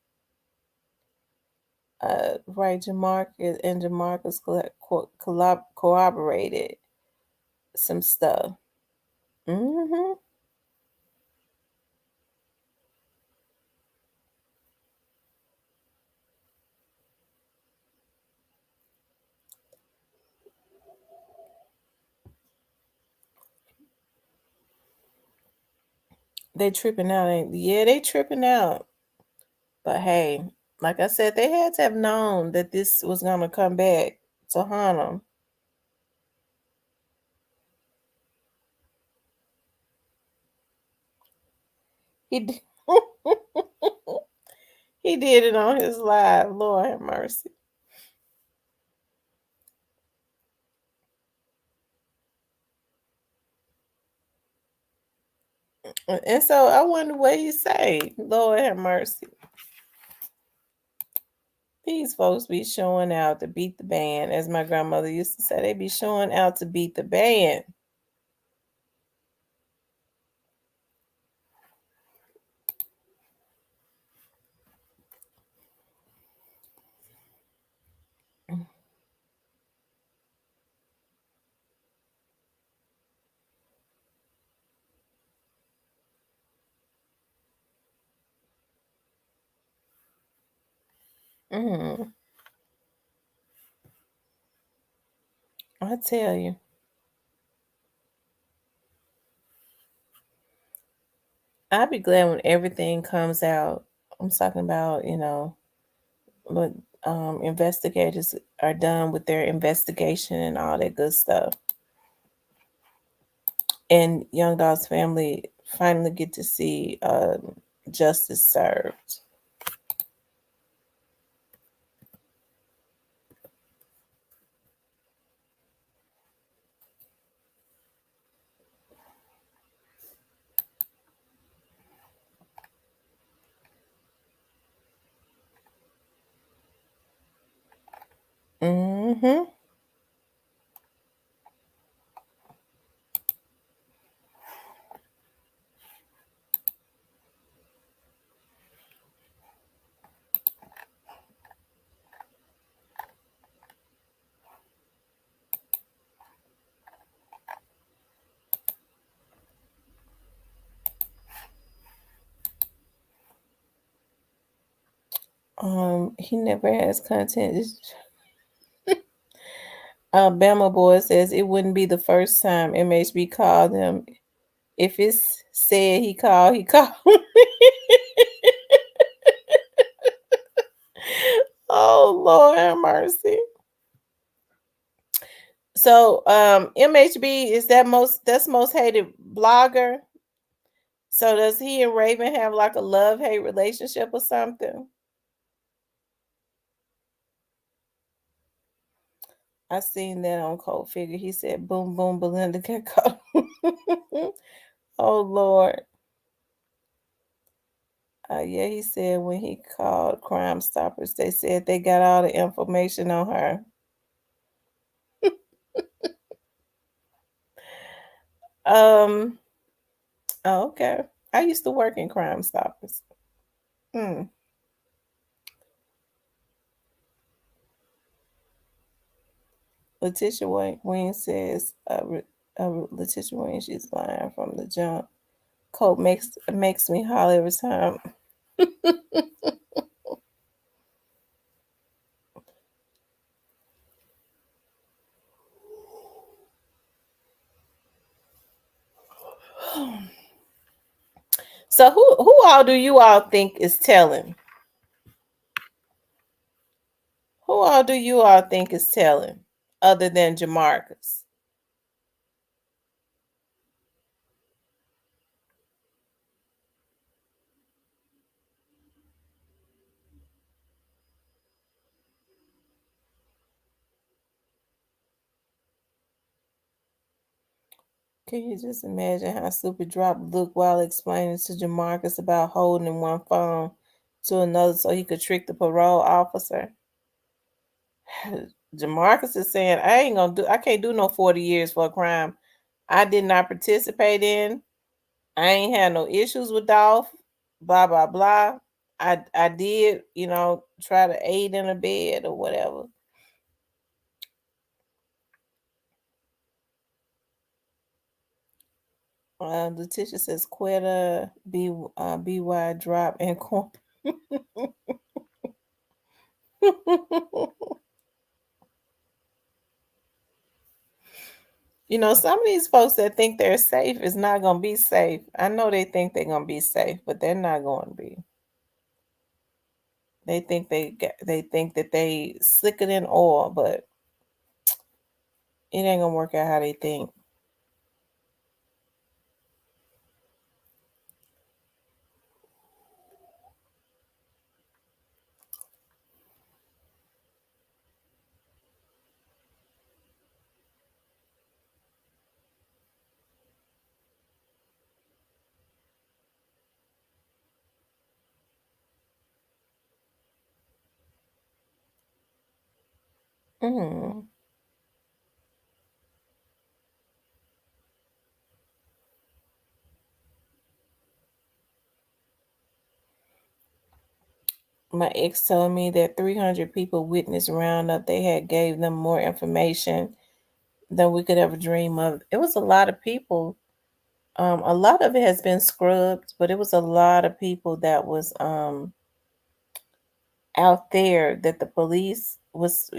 Right, Jamarcus and Jamarcus corroborated some stuff. Hmm. They tripping out, ain't? Yeah, they tripping out. But hey, like I said, they had to have known that this was gonna come back to haunt them. He d- he did it on his live. Lord have mercy. And so I wonder what he say. Lord have mercy. These folks be showing out to beat the band, as my grandmother used to say. They be showing out to beat the band. Mm. I tell you, I'll be glad when everything comes out. I'm talking about, when investigators are done with their investigation and all that good stuff, and Young Dog's family finally get to see justice served. Hmm. He never has content. Alabama boy says it wouldn't be the first time MHB called him. If it's said he called, he called. Oh Lord have mercy. So MHB is that's most hated blogger. So does he and Raven have like a love-hate relationship or something? I seen that on Cold Figure. He said boom boom Belinda got caught. Oh Lord. Yeah, he said when he called Crime Stoppers, they said they got all the information on her. Um, oh, okay. I used to work in Crime Stoppers. Hmm. Letitia Wayne says, Letitia Wayne, she's lying from the jump. Colt makes me holler every time. So who all do you all think is telling? Who all do you all think is telling other than Jamarcus? Can you just imagine how Super Drop looked while explaining to Jamarcus about holding one phone to another so he could trick the parole officer? Jamarcus is saying, I can't do no 40 years for a crime I did not participate in. I ain't had no issues with Dolph, blah, blah, blah. I did, try to aid in a bed or whatever. Letitia says, Quetta, BY drop and corn. Some of these folks that think they're safe is not going to be safe. I know they think they're going to be safe, but they're not going to be. They think that they slicker than oil, but it ain't going to work out how they think. Mm. My ex told me that 300 people witnessed roundup. They had gave them more information than we could ever dream of. It was a lot of people. A lot of it has been scrubbed, but it was a lot of people that was out there that the police was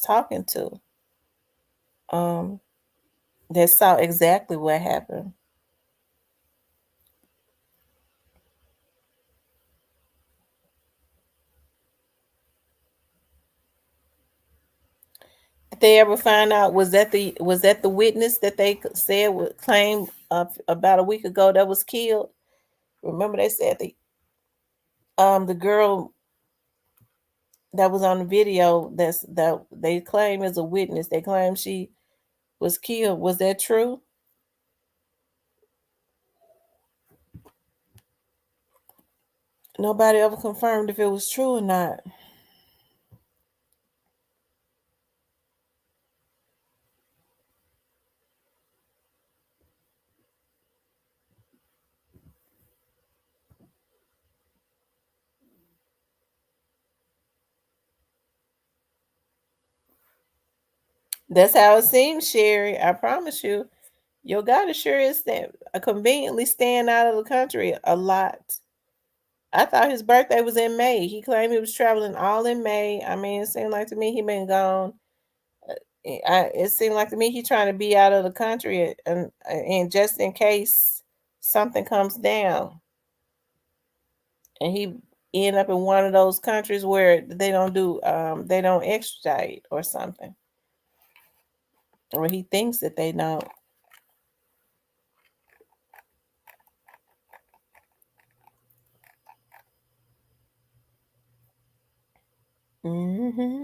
talking to. um that saw exactly what happened. Did they ever find out, was that the witness that they said would claim about a week ago that was killed? Remember they said the girl that was on the video that they claim is a witness. They claim she was killed. Was that true? Nobody ever confirmed if it was true or not. That's how it seems, Sherry. I promise you. Your God is sure is conveniently staying out of the country a lot. I thought his birthday was in May. He claimed he was traveling all in May. I mean, it seemed like to me he been gone. It seemed like to me he trying to be out of the country, and just in case something comes down, and he end up in one of those countries where they don't extradite or something, or he thinks that they don't. Hmm.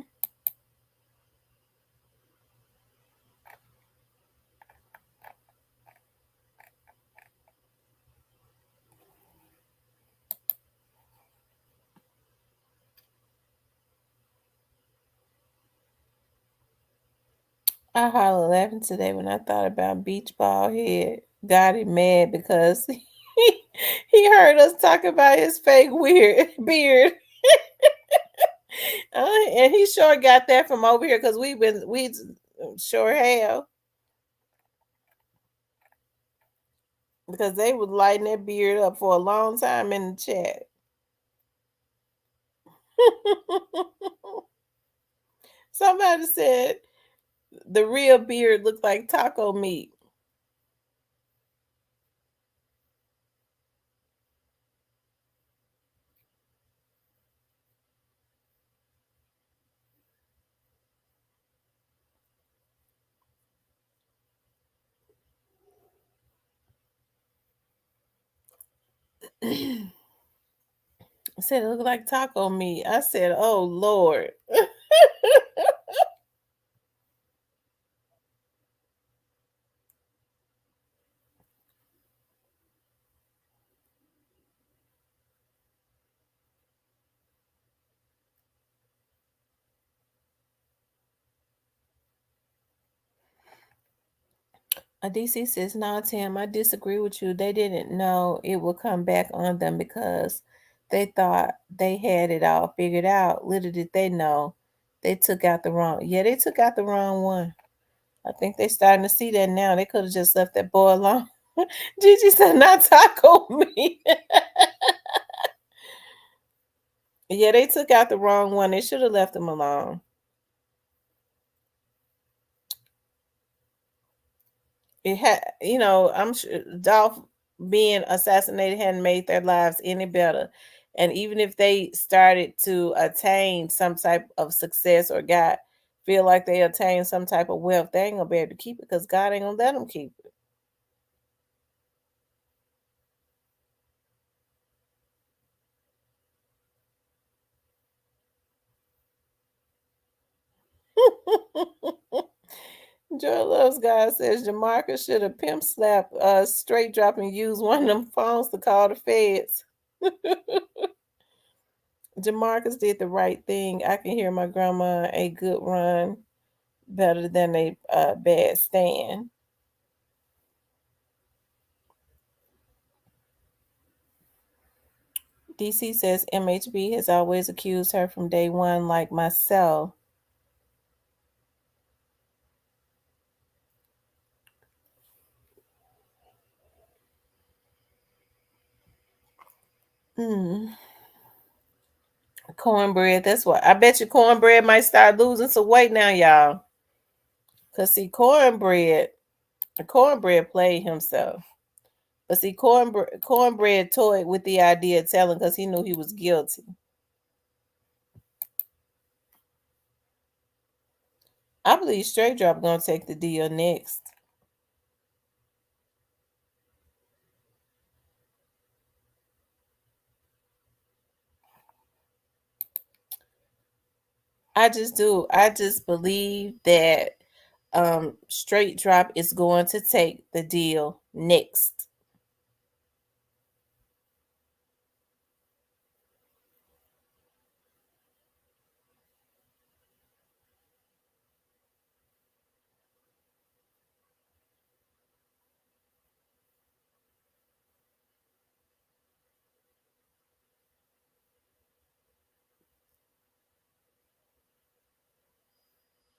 I hollered laughing today when I thought about Beach Ball Head. Got him mad because he heard us talk about his fake weird beard. And he sure got that from over here because we sure have, because they was lighting that beard up for a long time in the chat. Somebody said the real beard looked like taco meat. Said it looked like taco meat. I said, "Oh Lord." DC says, "No, Tim, I disagree with you. They didn't know it would come back on them because they thought they had it all figured out. Little did they know they took out the wrong. Yeah, they took out the wrong one. I think they starting to see that now. They could have just left that boy alone." Gigi said, "Not taco meat." Yeah, they took out the wrong one. They should have left him alone. It had, I'm sure Dolph being assassinated hadn't made their lives any better. And even if they started to attain some type of success or got feel like they attained some type of wealth, they ain't gonna be able to keep it because God ain't gonna let them keep it. Joy Loves God says Jamarcus should have pimp slapped straight drop and use one of them phones to call the feds. Jamarcus did the right thing. I can hear my grandma a good run better than a bad stand. DC says MHB has always accused her from day one, like myself. Mm. Cornbread. That's what I bet you cornbread might start losing some weight now, y'all. Cause see, cornbread played himself. But see, cornbread toyed with the idea of telling because he knew he was guilty. I believe Straight Drop gonna take the deal next. I just do. I just believe that Straight Drop is going to take the deal next.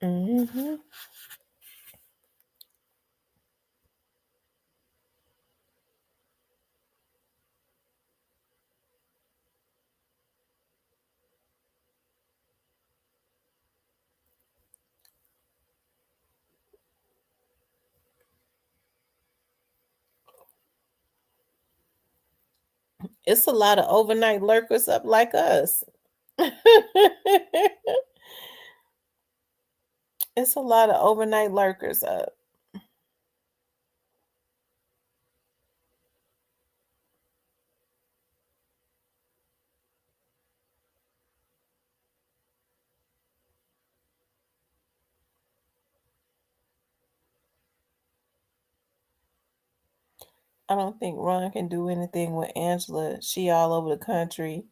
Hmm. It's a lot of overnight lurkers up like us. It's a lot of overnight lurkers up. I don't think Ron can do anything with Angela. She all over the country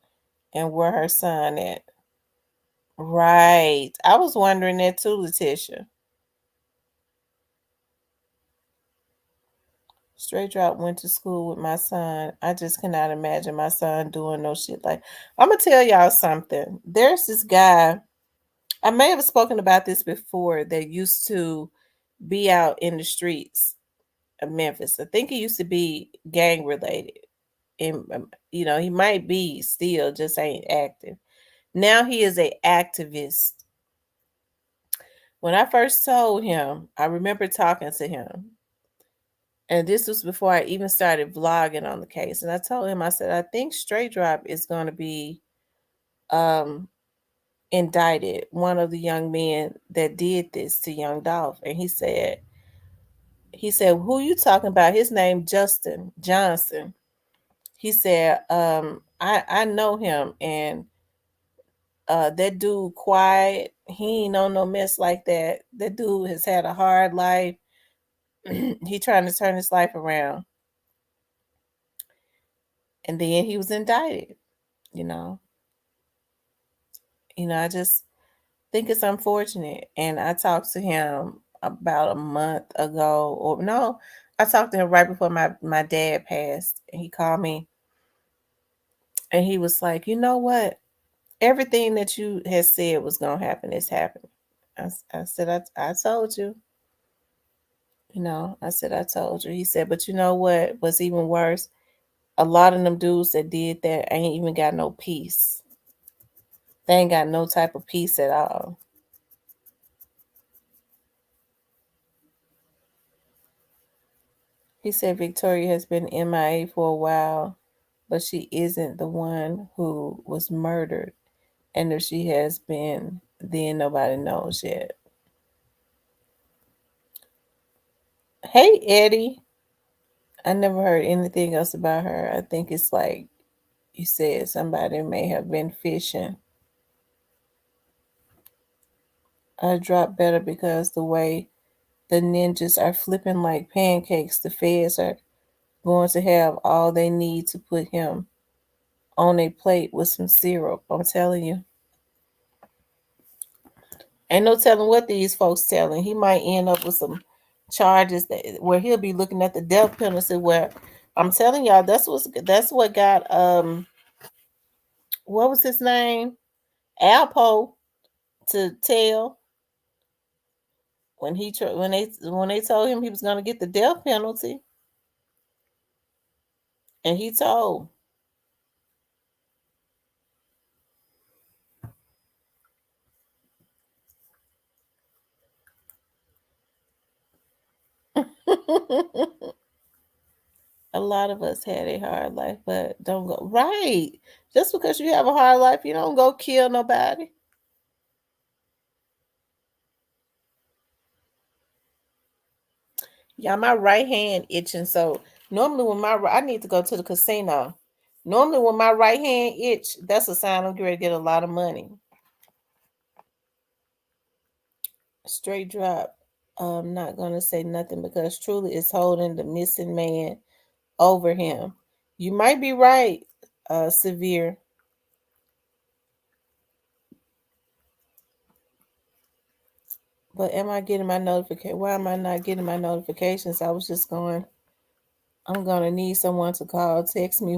and where her son at. Right. I was wondering that too, Letitia. Straight Drop went to school with my son. I just cannot imagine my son doing no shit like. I'm gonna tell y'all something. There's this guy. I may have spoken about this before that used to be out in the streets of Memphis. I think he used to be gang related. And he might be still just ain't active. Now he is a activist. When I first told him, I remember talking to him. And this was before I even started vlogging on the case. And I told him, I said, I think Straight Drop is going to be um, indicted, one of the young men that did this to Young Dolph. And he said, who you talking about? His name Justin Johnson. He said, I know him, and that dude quiet. He ain't on no mess like that. That dude has had a hard life. He trying to turn his life around. And then he was indicted, you know. I just think it's unfortunate. And I talked to him about a month ago, or no, I talked to him right before my dad passed. And he called me and he was like, you know what? Everything that you had said was going to happen is happening. I said, I told you. I said, I told you. He said, but you know what was even worse? A lot of them dudes that did that ain't even got no peace. They ain't got no type of peace at all. He said Victoria has been MIA for a while, but she isn't the one who was murdered. And if she has been, then nobody knows yet. Hey, Eddie. I never heard anything else about her. I think it's like you said, somebody may have been fishing. I dropped better because the way the ninjas are flipping like pancakes, the feds are going to have all they need to put him on a plate with some syrup. I'm telling you. Ain't no telling what these folks telling. He might end up with some charges where he'll be looking at the death penalty. Where I'm telling y'all, that's what got what was his name, Alpo, to tell when they told him he was gonna get the death penalty, and he told. A lot of us had a hard life, but don't go right. Just because you have a hard life, you don't go kill nobody. Yeah, my right hand itching. So normally when I need to go to the casino. Normally when my right hand itch, that's a sign I'm going to get a lot of money. Straight drop. I'm not gonna say nothing because truly it's holding the missing man over him. You might be right, severe. But am I getting my notification? Why am I not getting my notifications? I was just going. I'm gonna need someone to call, text me.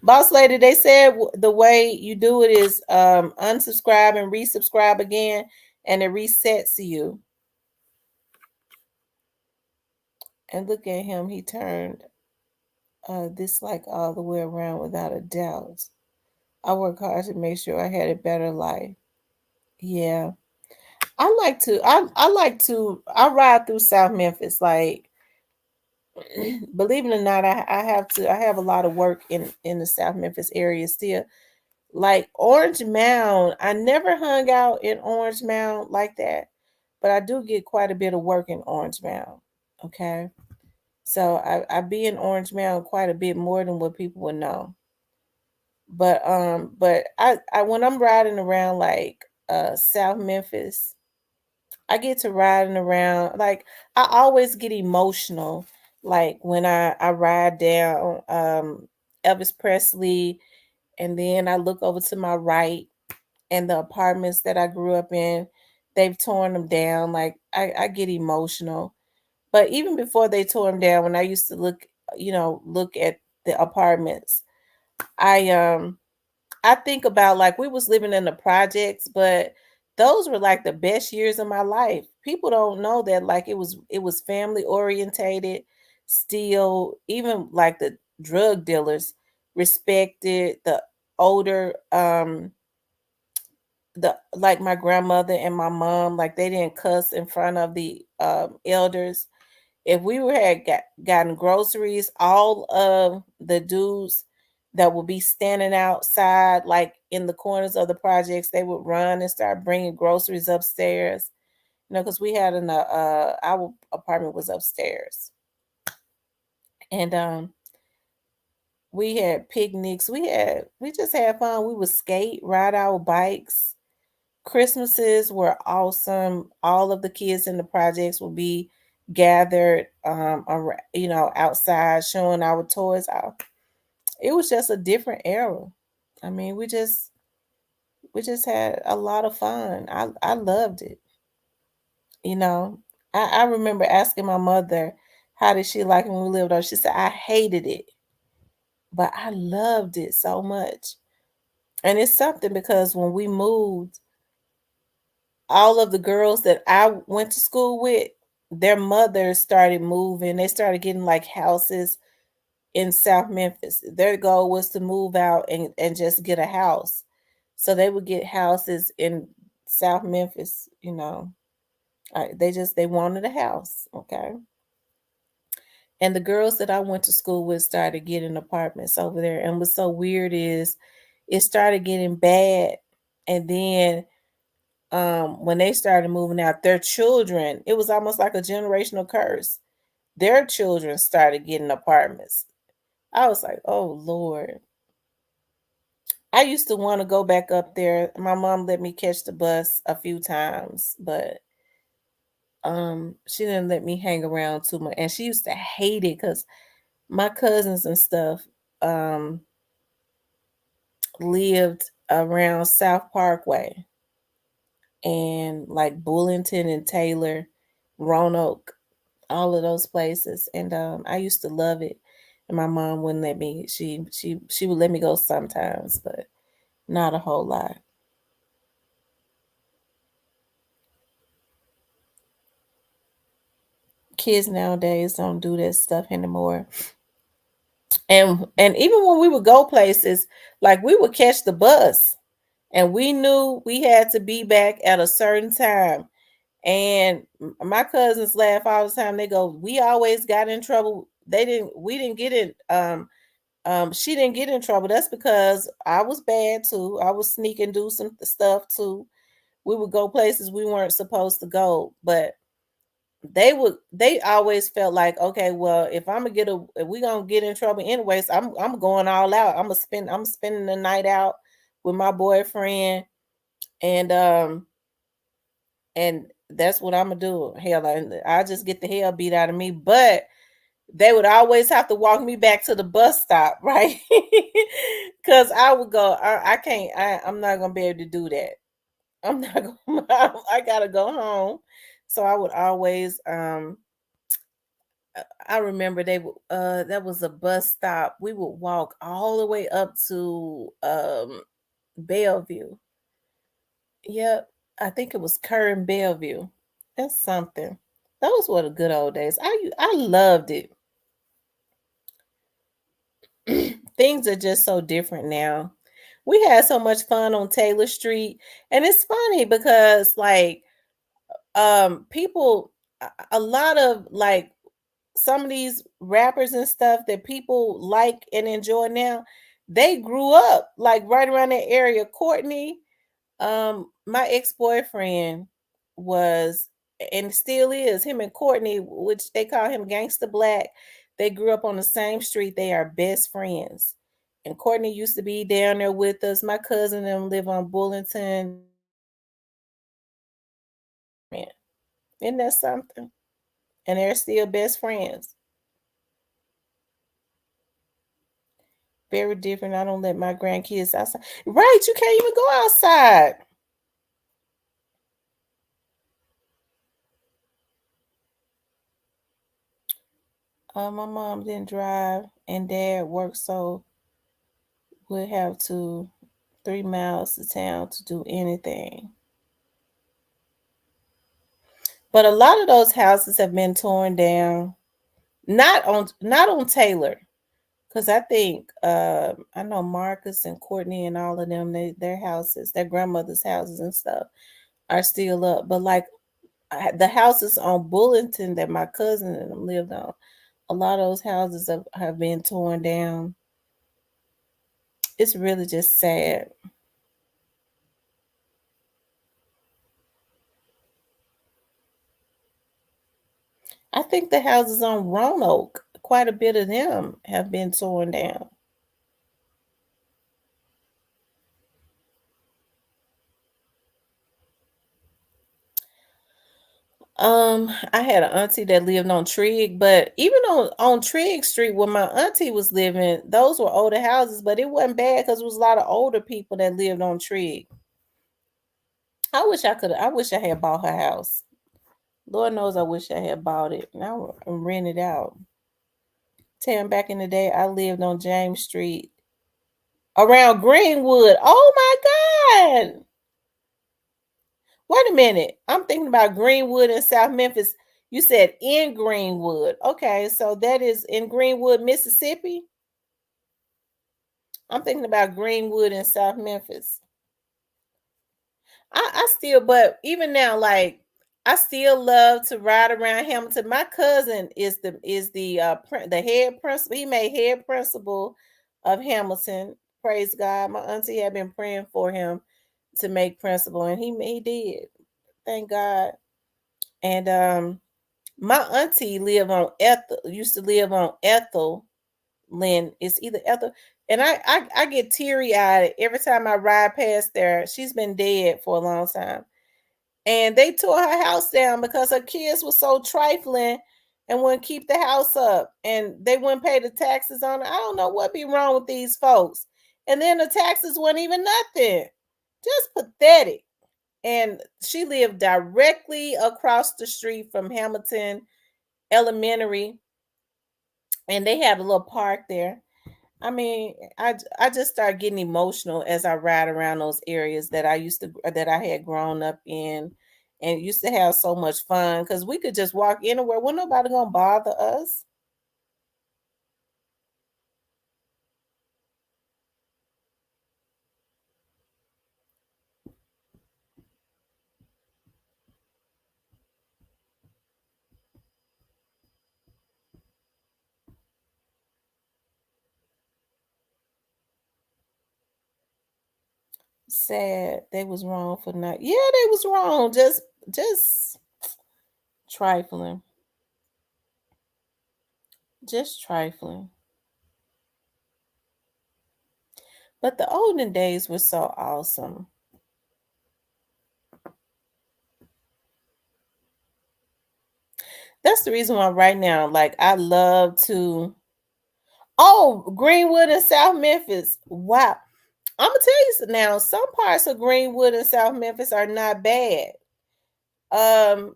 Boss lady, they said the way you do it is unsubscribe and resubscribe again, and it resets you. And look at him, he turned this like all the way around without a doubt. I work hard to make sure I had a better life. Yeah. I ride through South Memphis. Like believe it or not, I have a lot of work in the South Memphis area still. Like Orange Mound, I never hung out in Orange Mound like that, but I do get quite a bit of work in Orange Mound. Okay. So I be in Orange Mound quite a bit more than what people would know. But I when I'm riding around like South Memphis, I get to riding around like I always get emotional like when I ride down Elvis Presley, and then I look over to my right and the apartments that I grew up in, they've torn them down. Like I get emotional. But even before they tore them down, when I used to look at the apartments, I I think about like we was living in the projects, but those were like the best years of my life. People don't know that like it was family orientated, still even like the drug dealers respected the older the like my grandmother and my mom, like they didn't cuss in front of the elders. If we were had gotten groceries, all of the dudes that would be standing outside, like in the corners of the projects, they would run and start bringing groceries upstairs. Because we had our apartment was upstairs, and we had picnics. We just had fun. We would skate, ride our bikes. Christmases were awesome. All of the kids in the projects would be gathered outside showing our toys off. It was just a different era. I mean, we just had a lot of fun. I loved it. You know. I remember asking my mother how did she like it when we lived there. She said I hated it, but I loved it so much. And it's something because when we moved, all of the girls that I went to school with, their mothers started moving. They started getting like houses in South Memphis. Their goal was to move out and just get a house. So they would get houses in South Memphis. They wanted a house, okay? And the girls that I went to school with started getting apartments over there. And what's so weird is it started getting bad. And then when they started moving out, their children, it was almost like a generational curse. Their children started getting apartments. I was like, oh Lord. I used to want to go back up there. My mom let me catch the bus a few times, but she didn't let me hang around too much. And she used to hate it because my cousins and stuff lived around South Parkway and like Bullington and Taylor, Roanoke, all of those places. And I used to love it. And my mom wouldn't let me. She would let me go sometimes, but not a whole lot. Kids nowadays don't do that stuff anymore. And even when we would go places, like we would catch the bus and we knew we had to be back at a certain time. And my cousins laugh all the time. They go, "We always got in trouble. They didn't. We didn't get in. She didn't get in trouble. That's because I was bad too. I was sneaking, do some stuff too. We would go places we weren't supposed to go, but they always felt like, okay, well, if we gonna get in trouble anyways, I'm going all out. I'm spending the night out with my boyfriend, and that's what I'm gonna do. Hell, I just get the hell beat out of me. But they would always have to walk me back to the bus stop, right? Because I would go, I can't, I'm not gonna be able to do that. I'm not gonna, I gotta go home. So I would always, I remember that was a bus stop. We would walk all the way up to Bellevue. Yep. I think it was Curran Bellevue. That's something. Those were the good old days. I loved it. Things are just so different now. We had so much fun on Taylor Street, and it's funny because like people a lot of like some of these rappers and stuff that people like and enjoy now, they grew up like right around that area. Courtney, my ex-boyfriend was and still is him and Courtney, which they call him Gangsta Black. They grew up on the same street. They are best friends. And Courtney used to be down there with us. My cousin and them live on Bullington. Man, isn't that something? And they're still best friends. Very different. I don't let my grandkids outside. Right, you can't even go outside. My mom didn't drive, and dad worked, so we'd have to 3 miles to town to do anything. But a lot of those houses have been torn down. Not on Taylor, because I think I know Marcus and Courtney and all of them, their houses, their grandmother's houses and stuff are still up. But like the houses on Bullington that my cousin and them lived on, a lot of those houses have been torn down. It's really just sad. I think the houses on Roanoke, quite a bit of them have been torn down. I had an auntie that lived on Trigg, but even on Trigg Street where my auntie was living, those were older houses, but it wasn't bad because it was a lot of older people that lived on Trigg. I wish I had bought her house. Lord knows I wish I had bought it. Now I'm rent it out. Telling back in the day, I lived on James Street around Greenwood. Oh my God. Wait a minute. I'm thinking about Greenwood in South Memphis. You said in Greenwood. Okay, so that is in Greenwood, Mississippi. I'm thinking about Greenwood in South Memphis. I still, but even now, like I still love to ride around Hamilton. My cousin the head principal. He made head principal of Hamilton. Praise God. My auntie had been praying for him to make principal, and he did. Thank God. And my auntie used to live on Ethel Lynn. It's either Ethel, and I get teary eyed every time I ride past there. She's been dead for a long time, and they tore her house down because her kids were so trifling and wouldn't keep the house up, and they wouldn't pay the taxes on it. I don't know what be wrong with these folks, and then the taxes weren't even nothing, just pathetic. And she lived directly across the street from Hamilton Elementary, and they had a little park there. I mean, I just start getting emotional as I ride around those areas that I had grown up in, and used to have so much fun because we could just walk anywhere. Well, nobody gonna bother us. Sad. They was wrong for not. Yeah, they was wrong. Just trifling. Just trifling. But the olden days were so awesome. That's the reason why right now, like I love to. Oh, Greenwood and South Memphis. Wow. I'm gonna tell you now. Some parts of Greenwood and South Memphis are not bad. Um,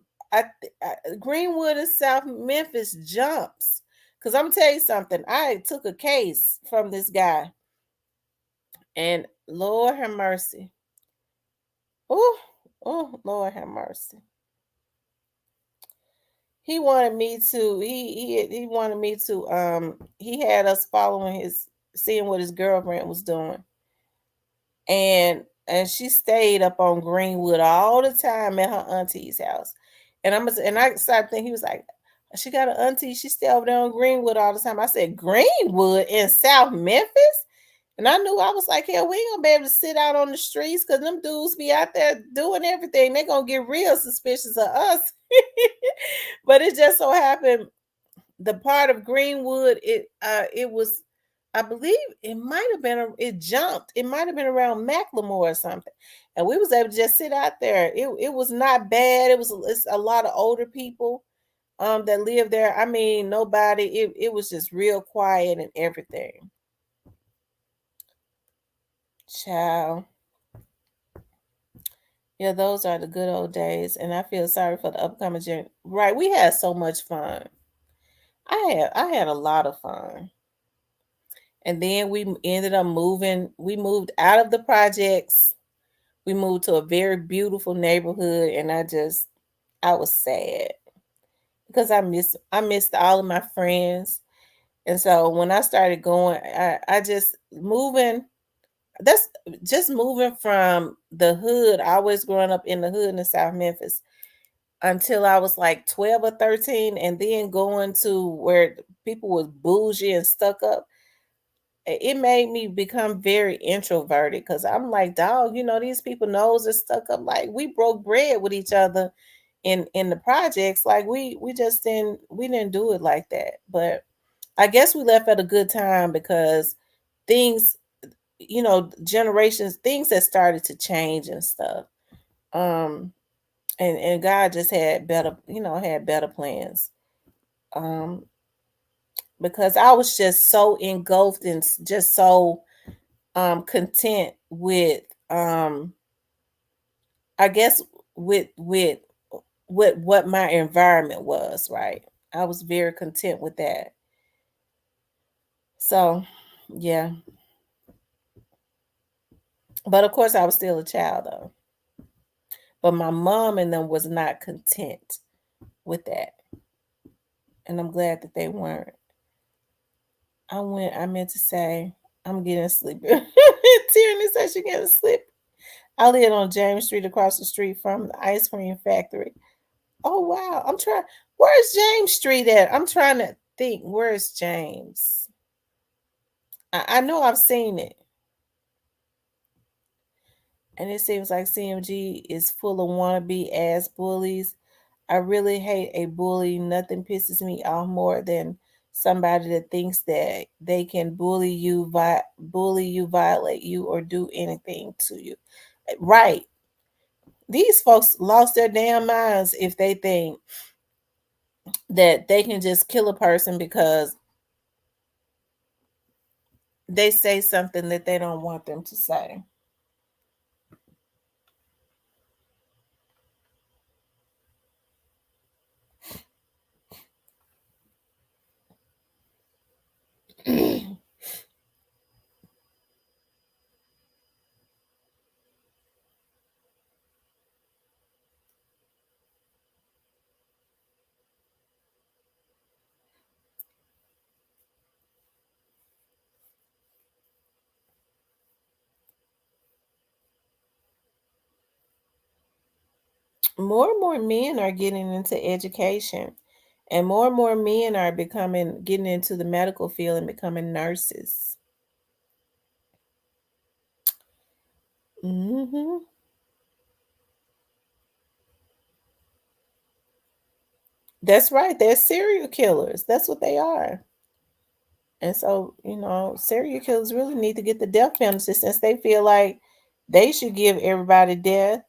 Greenwood and South Memphis jumps. Cause I'm gonna tell you something. I took a case from this guy, and Lord have mercy. Oh, oh, Lord have mercy. He wanted me to. He wanted me to. He had us following his, seeing what his girlfriend was doing, and she stayed up on Greenwood all the time at her auntie's house. And I started thinking, he was like, she got an auntie, she stay over there on Greenwood all the time. I said, Greenwood in South Memphis? And I knew, I was like, hell, we ain't gonna be able to sit out on the streets because them dudes be out there doing everything. They gonna get real suspicious of us. But it just so happened the part of Greenwood, it was, I believe it might have been it jumped. It might have been around Macklemore or something. And we was able to just sit out there. It was not bad. It's a lot of older people that live there. I mean, nobody, it was just real quiet and everything. Child. Yeah, those are the good old days. And I feel sorry for the upcoming generation. Right. We had so much fun. I had a lot of fun. And then we ended up moving. We moved out of the projects. We moved to a very beautiful neighborhood, and I was sad because I missed all of my friends. And so when I started going, I just moving. That's just moving from the hood. I always growing up in the hood in South Memphis until I was like 12 or 13, and then going to where people was bougie and stuck up. It made me become very introverted because I'm like, dog, these people knows are stuck up. Like we broke bread with each other in the projects. Like we just didn't do it like that. But I guess we left at a good time because things, generations, things that started to change and stuff. Um and God just had better, had better plans. Um because I was just so engulfed and just so content with I guess with what my environment was, right? I was very content with that. So yeah. But of course I was still a child though. But my mom and them was not content with that. And I'm glad that they weren't. I meant to say I'm getting sleepy. Tierney said she getting sleepy. I live on James Street across the street from the ice cream factory. Oh wow. I'm trying. Where's James Street at? I'm trying to think. Where's James? I know I've seen it. And it seems like CMG is full of wannabe ass bullies. I really hate a bully. Nothing pisses me off more than somebody that thinks that they can bully you, violate you, or do anything to you. Right. These folks lost their damn minds if they think that they can just kill a person because they say something that they don't want them to say. More and more men are getting into education, and more men are getting into the medical field and becoming nurses. Hmm. That's right. They're serial killers. That's what they are. And so, serial killers really need to get the death penalty since they feel like they should give everybody death.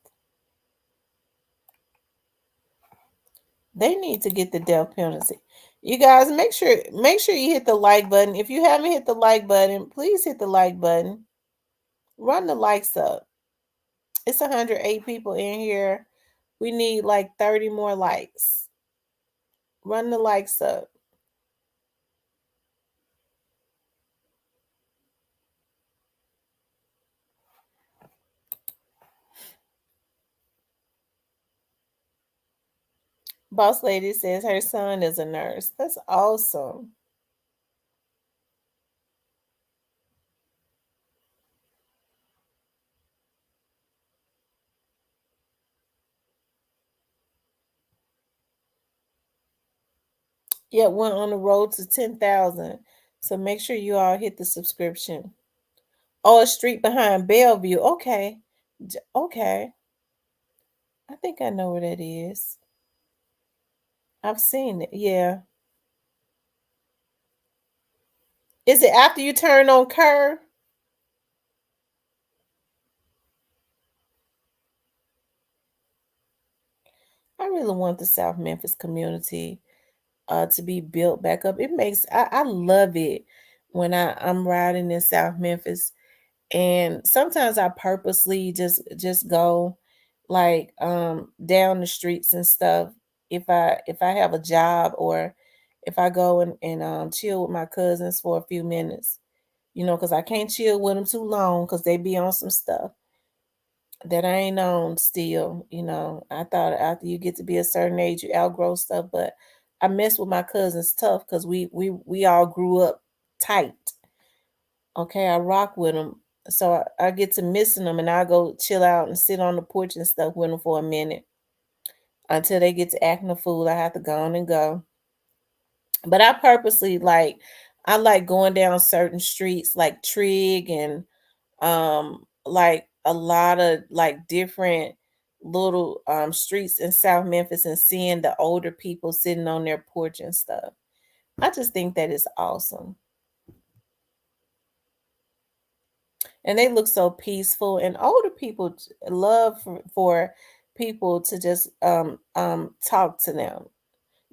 They need to get the death penalty. You guys make sure you hit the like button. If you haven't hit the like button, please hit the like button. Run the likes up. It's 108 people in here. We need like 30 more likes. Run the likes up. Boss lady says her son is a nurse. That's awesome. Yeah, we're on the road to 10,000. So make sure you all hit the subscription. Oh, a street behind Bellevue. Okay. Okay. I think I know where that is. I've seen it. Yeah. Is it after you turn on Kerr? I really want the South Memphis community to be built back up. I love it when I'm riding in South Memphis, and sometimes I purposely just go like down the streets and stuff if I have a job, or if I go and chill with my cousins for a few minutes, because I can't chill with them too long because they be on some stuff that I ain't on still. I thought after you get to be a certain age, you outgrow stuff, but I mess with my cousins tough because we all grew up tight. Okay, I rock with them, so I get to missing them, and I go chill out and sit on the porch and stuff with them for a minute until they get to acting a fool. I have to go on and go. But I purposely I like going down certain streets like Trig and like a lot of like different little streets in South Memphis and seeing the older people sitting on their porch and stuff. I just think that is awesome. And they look so peaceful, and older people love for people to just talk to them.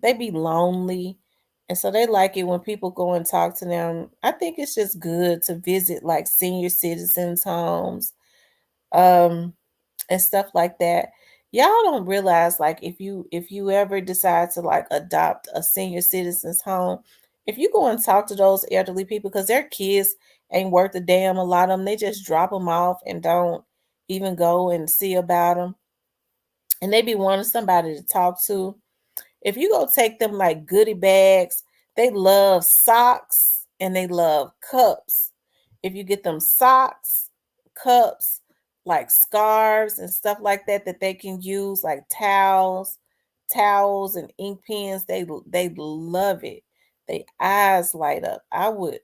They be lonely, and so they like it when people go and talk to them. I think it's just good to visit like senior citizens homes, um and stuff like that. Y'all don't realize, like, if you ever decide to like adopt a senior citizens home, if you go and talk to those elderly people, because their kids ain't worth a damn, a lot of them, they just drop them off and don't even go and see about them, and they be wanting somebody to talk to. If you go take them like goodie bags, they love socks and they love cups. If you get them socks, cups, like scarves and stuff like that that they can use, like towels and ink pens, they love it. They eyes light up. I would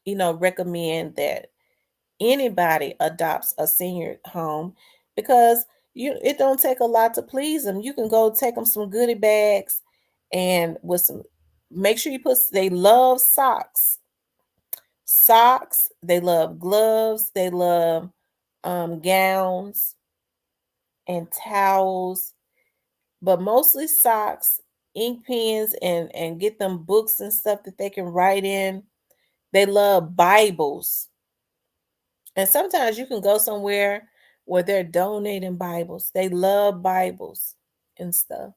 recommend that anybody adopts a senior home, because it don't take a lot to please them. You can go take them some goodie bags, and with some, make sure you put, they love socks, they love gloves, they love gowns and towels, but mostly socks, ink pens, and get them books and stuff that they can write in. They love Bibles. And sometimes you can go somewhere where they're donating Bibles. They love Bibles and stuff.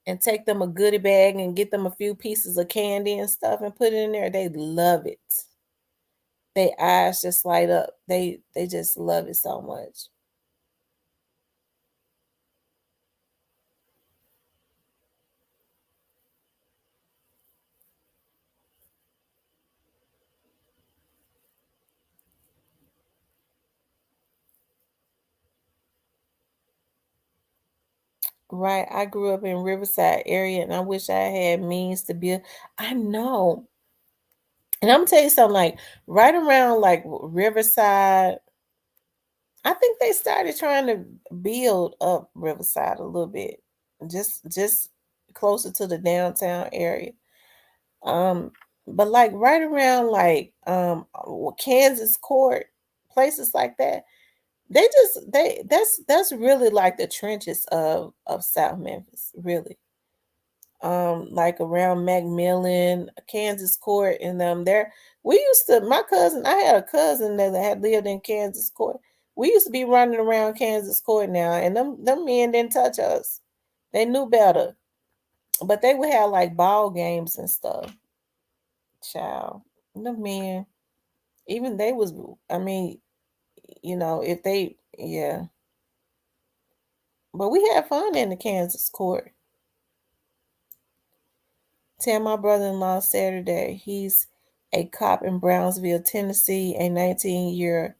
And take them a goodie bag and get them a few pieces of candy and stuff and put it in there. They love it. They eyes just light up. They just love it so much. Right. I grew up in Riverside area, and I wish I had means to build. I know. And I'm gonna tell you something, like right around like Riverside, I think they started trying to build up Riverside a little bit, just closer to the downtown area. Um, but like right around like Kansas Court, places like that, they that's really like the trenches of South Memphis, really. Like around Macmillan, Kansas Court, and there we used to my cousin, I had a cousin that had lived in Kansas Court. We used to be running around Kansas Court now, and them men didn't touch us. They knew better. But they would have like ball games and stuff. Child. The men, even they was I mean, if they yeah. But we had fun in the Kansas Court. Tell my brother-in-law Saturday. He's a cop in Brownsville, Tennessee. A 19-year-old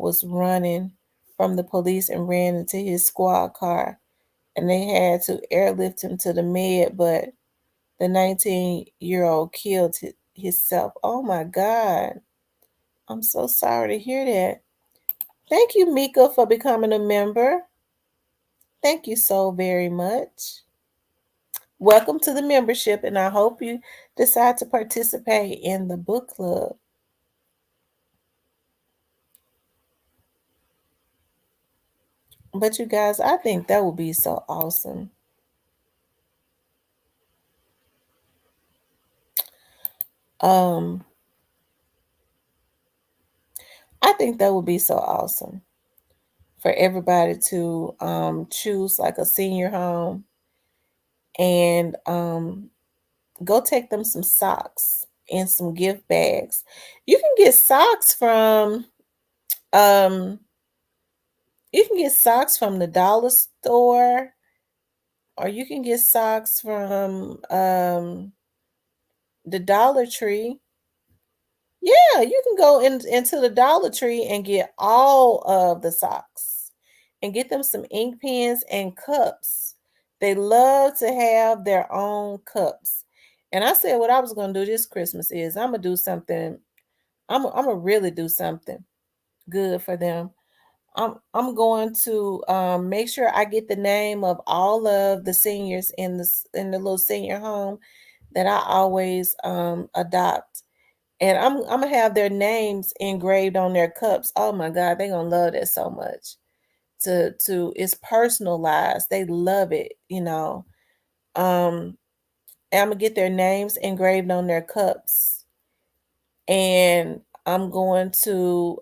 was running from the police and ran into his squad car, and they had to airlift him to the med, but the 19-year-old killed himself. Oh my God. I'm so sorry to hear that. Thank you, Mika, for becoming a member. Thank you so very much. Welcome to the membership, and I hope you decide to participate in the book club. But you guys, I think that would be so awesome. Um, I think that would be so awesome for everybody to choose like a senior home and go take them some socks and some gift bags. You can get socks from um the dollar store, or you can get socks from the Dollar Tree. Yeah, you can go into the Dollar Tree and get all of the socks and get them some ink pens and cups. They love to have their own cups. And I said what I was going to do this Christmas is I'm going to do something. I'm going to really do something good for them. I'm going to make sure I get the name of all of the seniors in the little senior home that I always adopt, and I'm gonna have their names engraved on their cups. Oh my God, they're gonna love that so much. It's personalized. They love it. Um, and I'm gonna get their names engraved on their cups, and I'm going to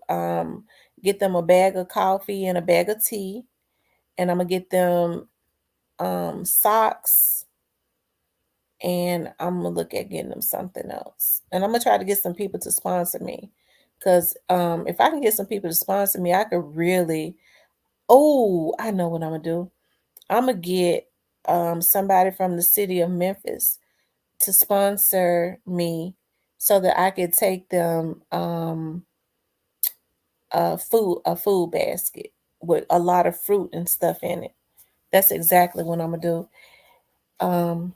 get them a bag of coffee and a bag of tea, and I'm gonna get them socks, and I'm gonna look at getting them something else. And I'm gonna try to get some people to sponsor me. Cause if I can get some people to sponsor me, I could really I know what I'm gonna do. I'm gonna get somebody from the city of Memphis to sponsor me so that I could take them a food basket with a lot of fruit and stuff in it. That's exactly what I'm gonna do. Um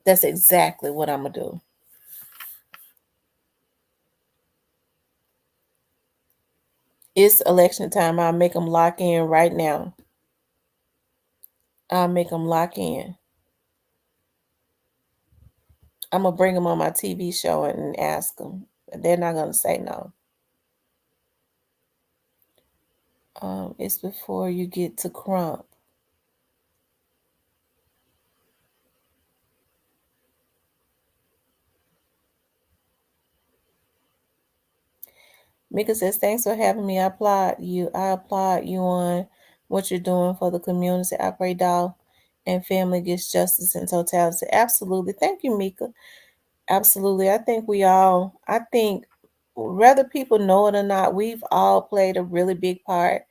that's exactly what I'm gonna do. It's election time. I'll make them lock in right now. I'll make them lock in. I'm gonna bring them on my TV show and ask them. They're not gonna say no. It's before you get to Crump. Mika says, "Thanks for having me. I applaud you. I applaud you on what you're doing for the community. I pray Doll and family gets justice in totality." Absolutely. Thank you, Mika. Absolutely. I think whether people know it or not, we've all played a really big part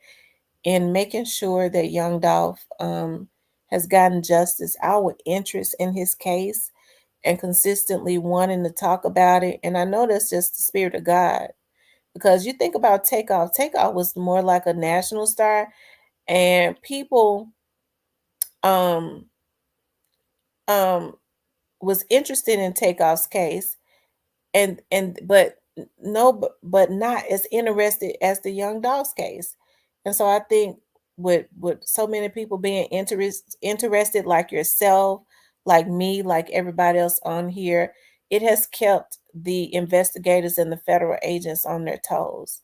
in making sure that young Dolph has gotten justice. Our interest in his case and consistently wanting to talk about it. And I know that's just the spirit of God. Because you think about Takeoff. Takeoff was more like a national star, and people um um was interested in Takeoff's case, and but no, but not as interested as the Young Dolph's case. And so I think with so many people being interested, like yourself, like me, like everybody else on here, it has kept the investigators and the federal agents on their toes.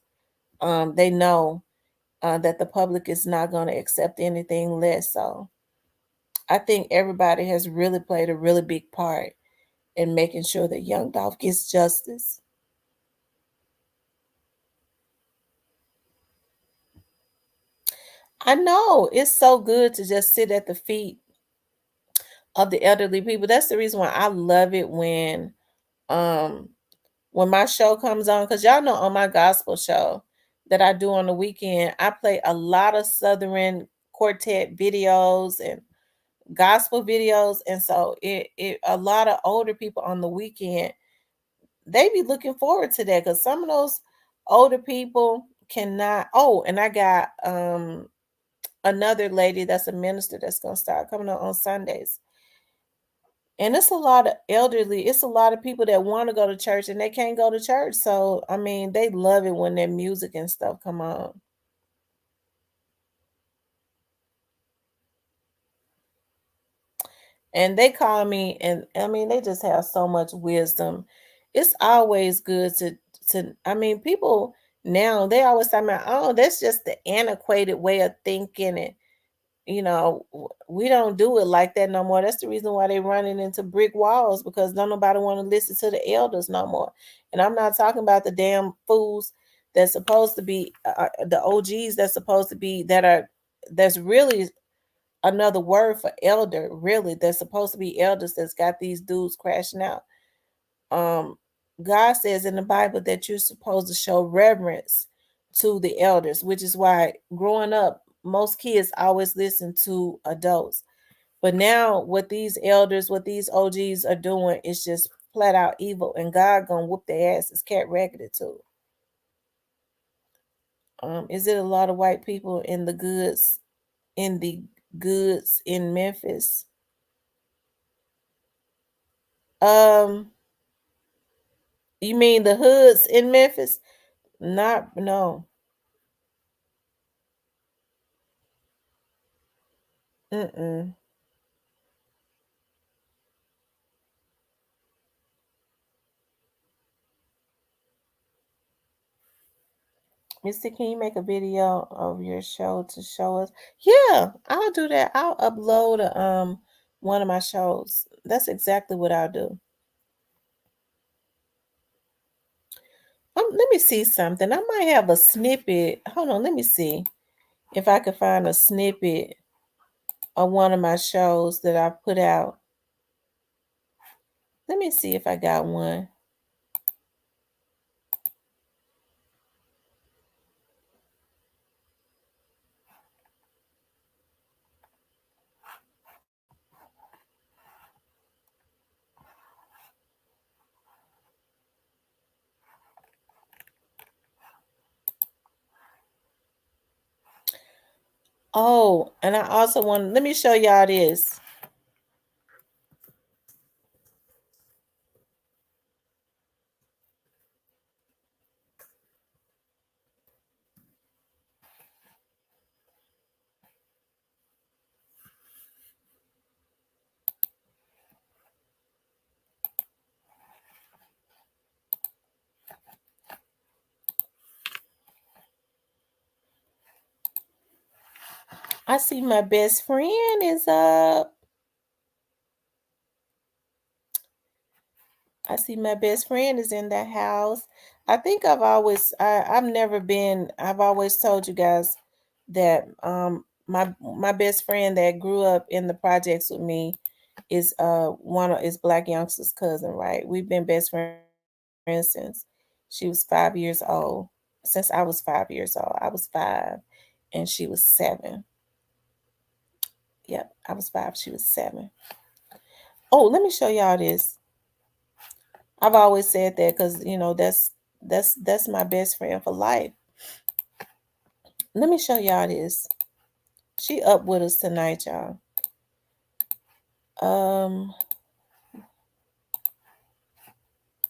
They know that the public is not going to accept anything less. So I think everybody has really played a really big part in making sure that Young Dolph gets justice. I know it's so good to just sit at the feet of the elderly people. That's the reason why I love it um when my show comes on, because y'all know on my gospel show that I do on the weekend, I play a lot of Southern quartet videos and gospel videos. And so it a lot of older people on the weekend, they be looking forward to that because some of those older people cannot. Oh, and I got another lady that's a minister that's gonna start coming on Sundays. And it's a lot of elderly, it's a lot of people that want to go to church and they can't go to church. So I mean, they love it when their music and stuff come on. And they call me, and I mean, they just have so much wisdom. It's always good to I mean, people now they always talk about, oh, that's just the antiquated way of thinking, and we don't do it like that no more. That's the reason why they running into brick walls, because don't nobody want to listen to the elders no more. And I'm not talking about the damn fools that's supposed to be the OGs that's supposed to be that's really another word for elder. Really, they're supposed to be elders that's got these dudes crashing out. um God says in the Bible that you're supposed to show reverence to the elders, which is why growing up most kids always listen to adults. But now what these elders, what these OGs are doing is just flat out evil, and God gonna whoop their asses cat raggedy too. Is it a lot of white people in the goods in Memphis? um you mean the hoods in Memphis? Not, no. Mm-mm. Mister, can you make a video of your show to show us? Yeah, I'll do that. I'll upload one of my shows. That's exactly what I'll do. Let me see something. I might have a snippet. Hold on, let me see if I can find a snippet of one of my shows that I put out. Let me see if I got one. Oh, and I also want, let me show y'all this. I see my best friend is up. I see my best friend is in the house. I think I've never been, I've always told you guys that my best friend that grew up in the projects with me is Black Youngster's cousin, right? We've been best friends since she was 5 years old. Since I was 5 years old. I was five and she was seven. Yep, I was five, she was seven. Oh, let me show y'all this. I've always said that because that's my best friend for life. Let me show y'all this. She up with us tonight, y'all. Um,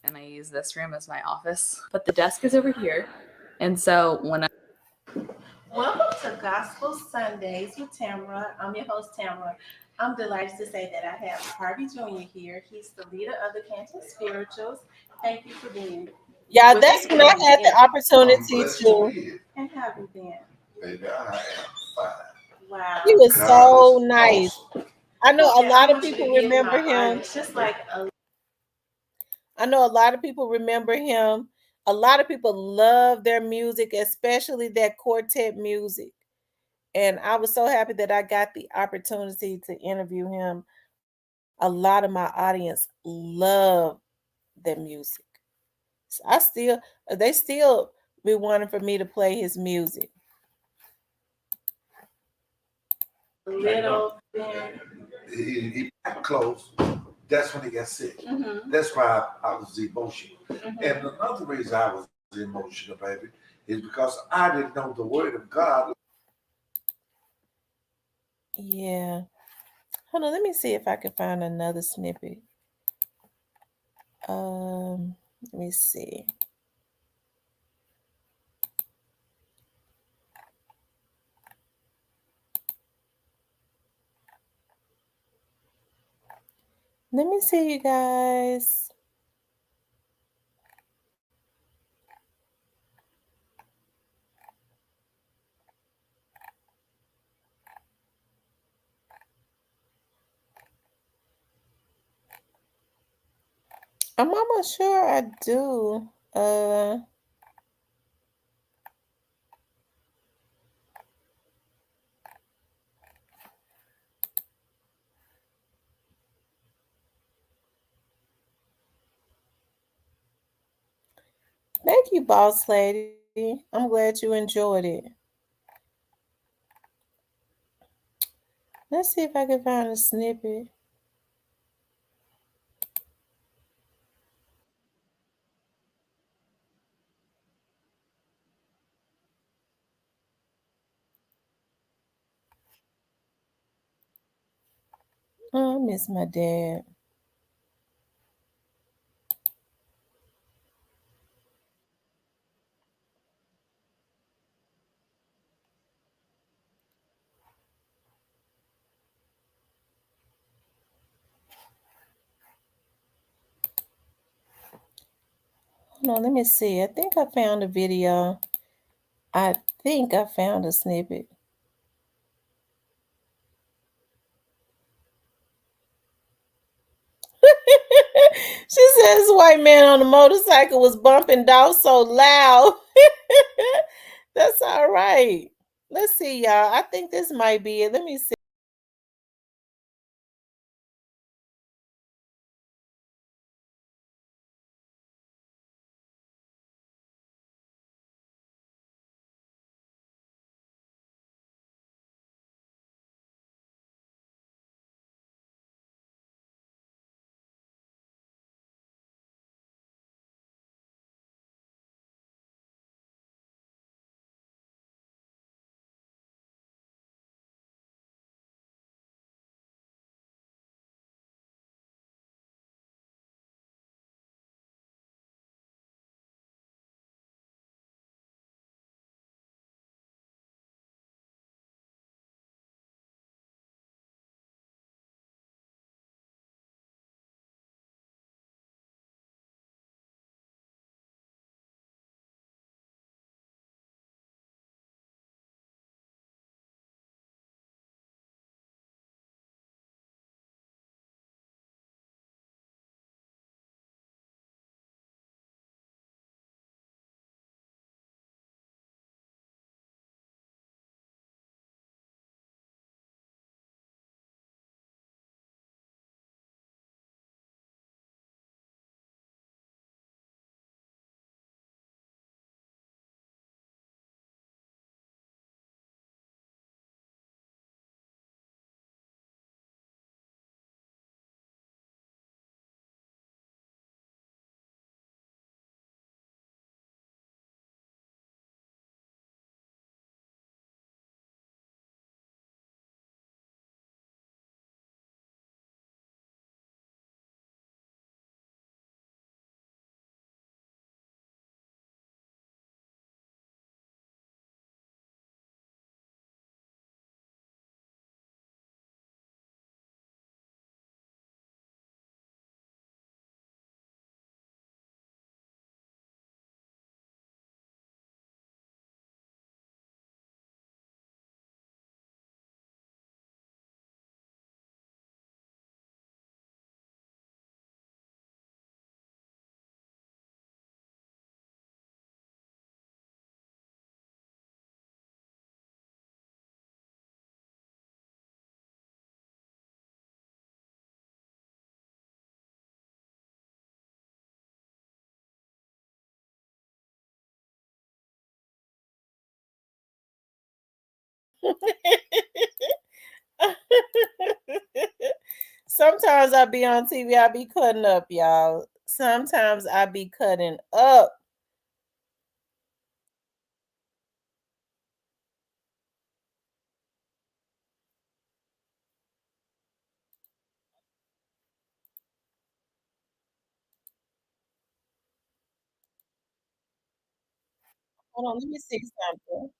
and I use this room as my office. But the desk is over here. And so when I Welcome to Gospel Sundays with Tamara. I'm your host, Tamara. I'm delighted to say that I have Harvey Jr. here. He's the leader of the Canton Spirituals. Thank you for being. Yeah, that's when I had the opportunity to. And how have you been? Baby, I am fine. Wow. He was so nice. Awesome. I know a lot of people remember him. It's just like I know a lot of people remember him. A lot of people love their music, especially that quartet music. And I was so happy that I got the opportunity to interview him. A lot of my audience love their music. So they still be wanting for me to play his music. Little bit. He close. That's when he got sick. Mm-hmm. That's why I was emotional. Mm-hmm. And another reason I was emotional, baby, is because I didn't know the word of God. Yeah. Hold on, let me see if I can find another snippet. Let me see. Let me see, you guys. I'm almost sure I do. Thank you, boss lady. I'm glad you enjoyed it. Let's see if I can find a snippet. Oh, I miss my dad. Hold on, let me see. I think I found a video. I think I found a snippet. She says white man on the motorcycle was bumping dog so loud. That's all right. Let's see, y'all. I think this might be it. Let me see. Sometimes I be on TV, I be cutting up, y'all. Sometimes I be cutting up. Hold on, let me see something.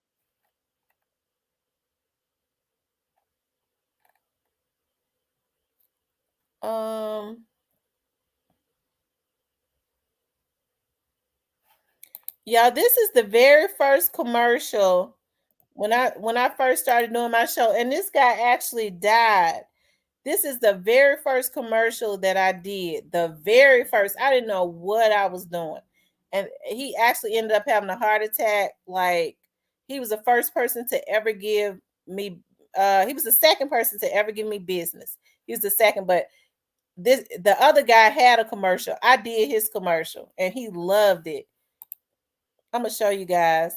Um, yeah, this is the very first commercial when I first started doing my show, and this guy actually died. This is the very first commercial that I did. The very first. I didn't know what I was doing. And he actually ended up having a heart attack. Like he was the first person to ever give me he was the second person to ever give me business. He was the second, but the other guy had a commercial. I did his commercial and he loved it. I'm gonna show you guys.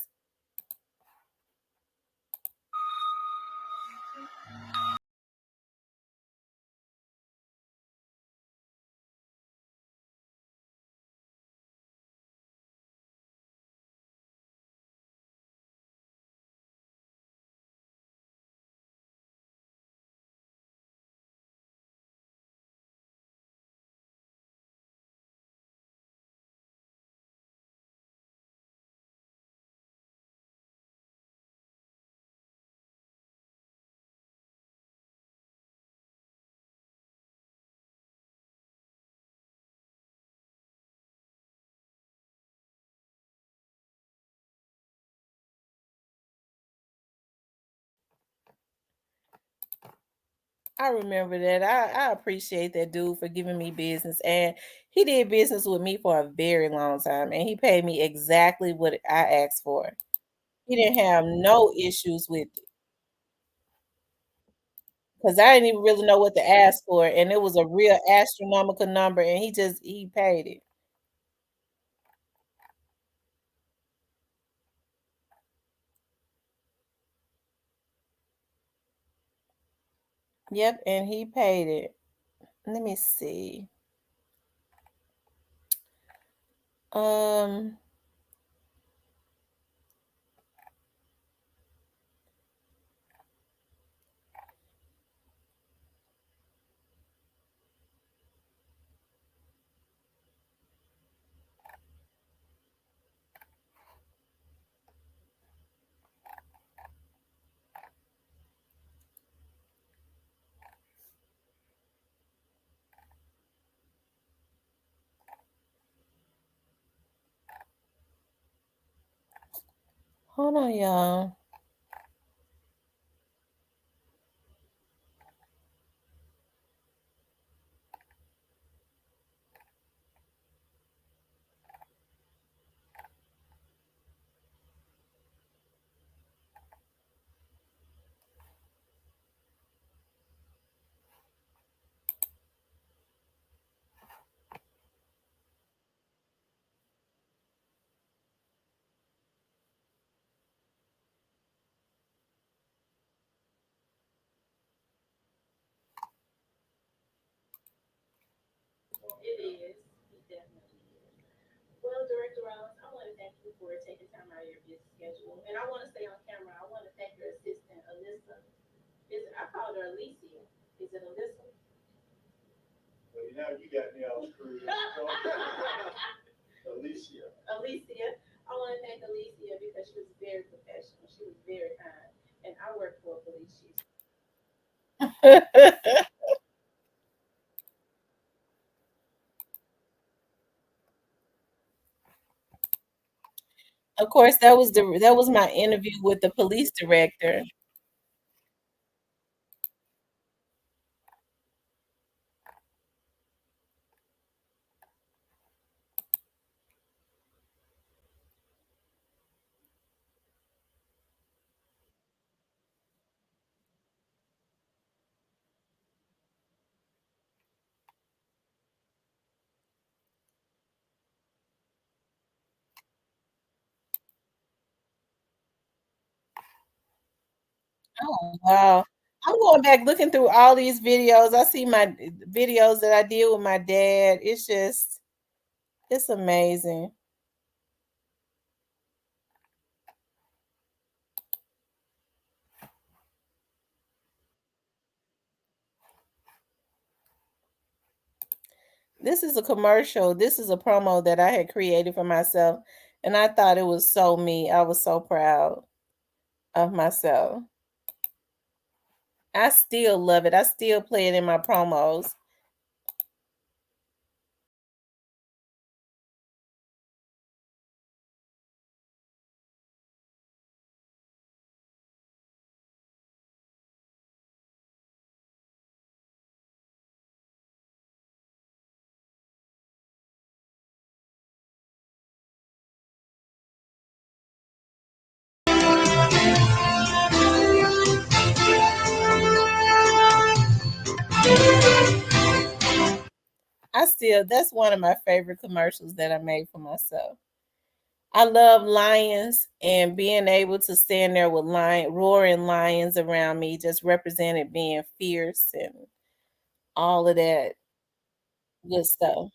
I remember that. I appreciate that dude for giving me business. And he did business with me for a very long time. And he paid me exactly what I asked for. He didn't have no issues with it. Because I didn't even really know what to ask for. And it was a real astronomical number. And he paid it. Yep, and he paid it. Let me see. Um, hold on, y'all. It is. It definitely is. Well, Director Rollins, I want to thank you for taking time out of your busy schedule. And I want to stay on camera. I want to thank your assistant, Alyssa. I called her Alicia. Is it Alyssa? Well, now you got me all screwed up. Alicia. Alicia. I want to thank Alicia because she was very professional. She was very kind. And I work for a police chief. Of course, that was my interview with the police director. Oh, wow. I'm going back looking through all these videos. I see my videos that I did with my dad. It's amazing. This is a commercial. This is a promo that I had created for myself, and I thought it was so me. I was so proud of myself. I still love it. I still play it in my promos. That's one of my favorite commercials that I made for myself. I love lions and being able to stand there with roaring lions around me just represented being fierce and all of that good stuff.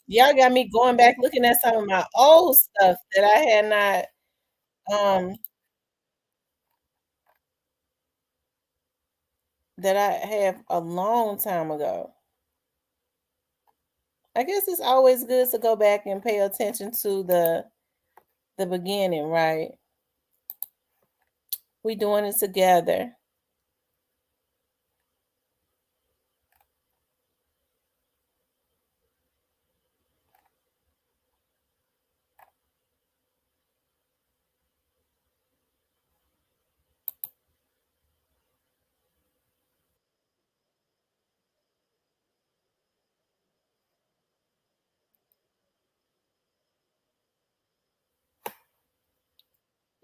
Y'all got me going back looking at some of my old stuff that I had not that I have a long time ago. I guess it's always good to go back and pay attention to the beginning, right? We doing it together.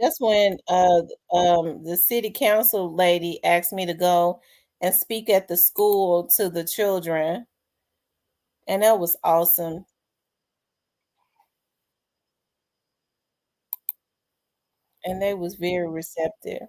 That's when the city council lady asked me to go and speak at the school to the children, and that was awesome. And they was very receptive.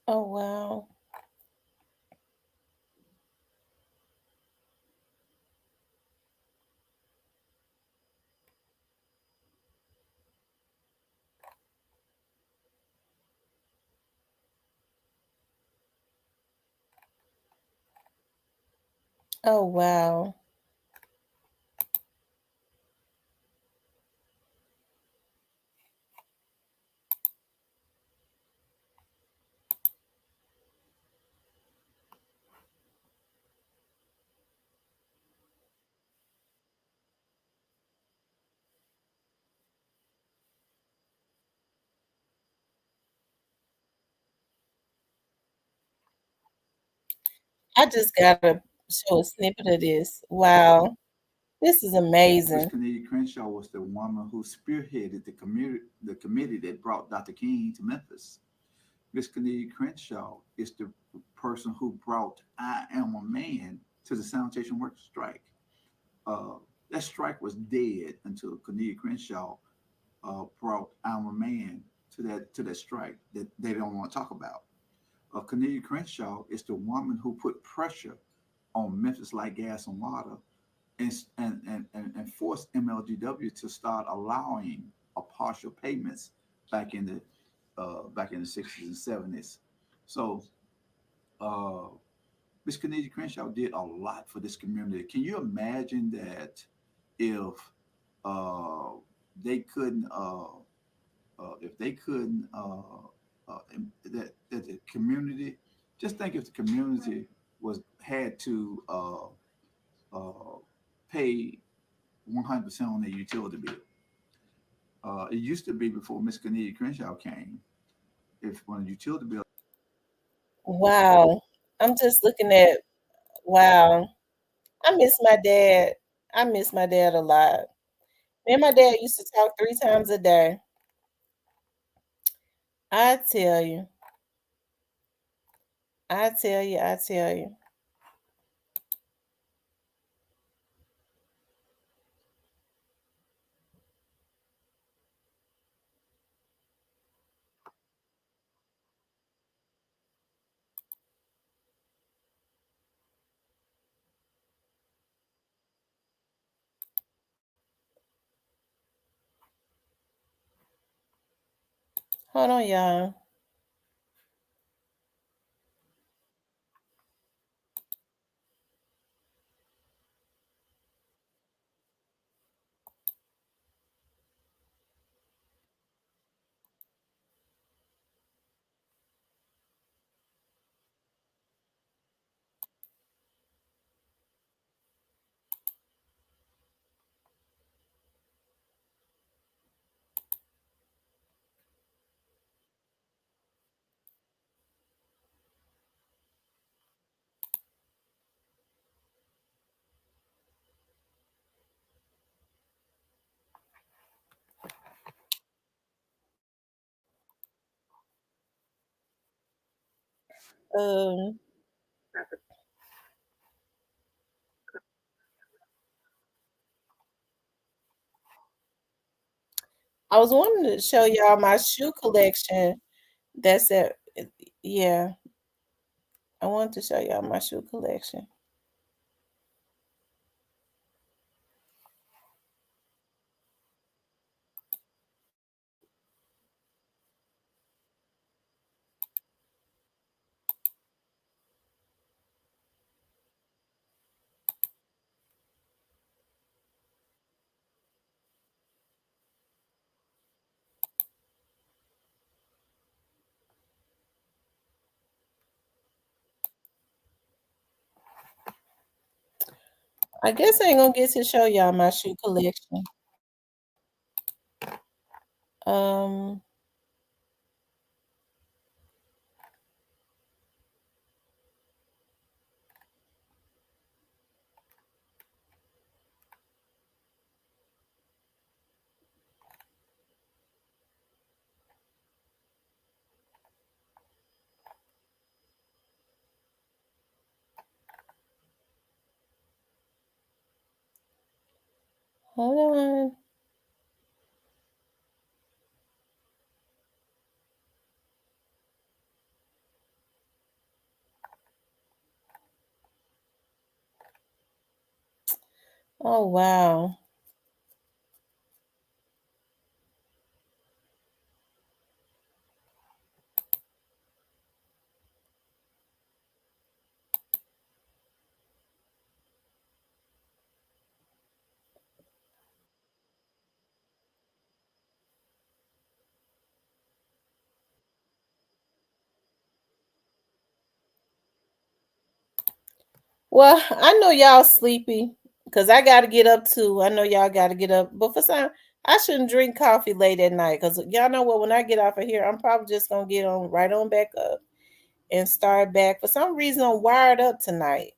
Oh wow. Oh wow. I just gotta show a snippet of this. Wow. This is Miss amazing. Cornelia Crenshaw was the woman who spearheaded the committee that brought Dr. King to Memphis. Miss Cornelia Crenshaw is the person who brought I Am a Man to the sanitation workers strike. Uh, that strike was dead until Cornelia Crenshaw brought I Am a Man to that strike that they don't want to talk about. Cornelia Crenshaw is the woman who put pressure on Memphis Light Gas and Water and forced MLGW to start allowing a partial payments back in back in the 60s and 70s. So uh, Miss Cornelia Crenshaw did a lot for this community. Can you imagine that if uh, they couldn't if they couldn't that the community, just think if the community was had to uh, pay 100% on their utility bill. It used to be before Miss Cornelia Crenshaw came. if one of the utility bills. Wow. I'm just looking at, wow. I miss my dad. I miss my dad a lot. Me and my dad used to talk 3 times a day. I tell you. I tell you. I tell you. Hold on, y'all. Um, I was wanting to show y'all my shoe collection. That's it. Yeah, I wanted to show y'all my shoe collection. I guess I ain't gonna get to show y'all my shoe collection. Um, hold on. Oh wow. Well, I know y'all sleepy because I got to get up too. I know y'all got to get up, but for some, I shouldn't drink coffee late at night because y'all know what? When I get off of here, I'm probably just gonna get on right on back up and start back. For some reason, I'm wired up tonight,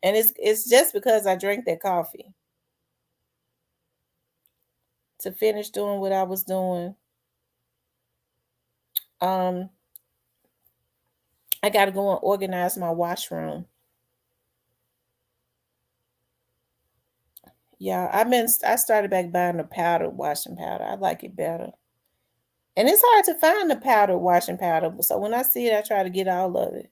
and it's just because I drank that coffee to finish doing what I was doing. Um, I got to go and organize my washroom. Yeah, I started back buying the powdered washing powder. I like it better. And it's hard to find the powdered washing powder. So when I see it, I try to get all of it.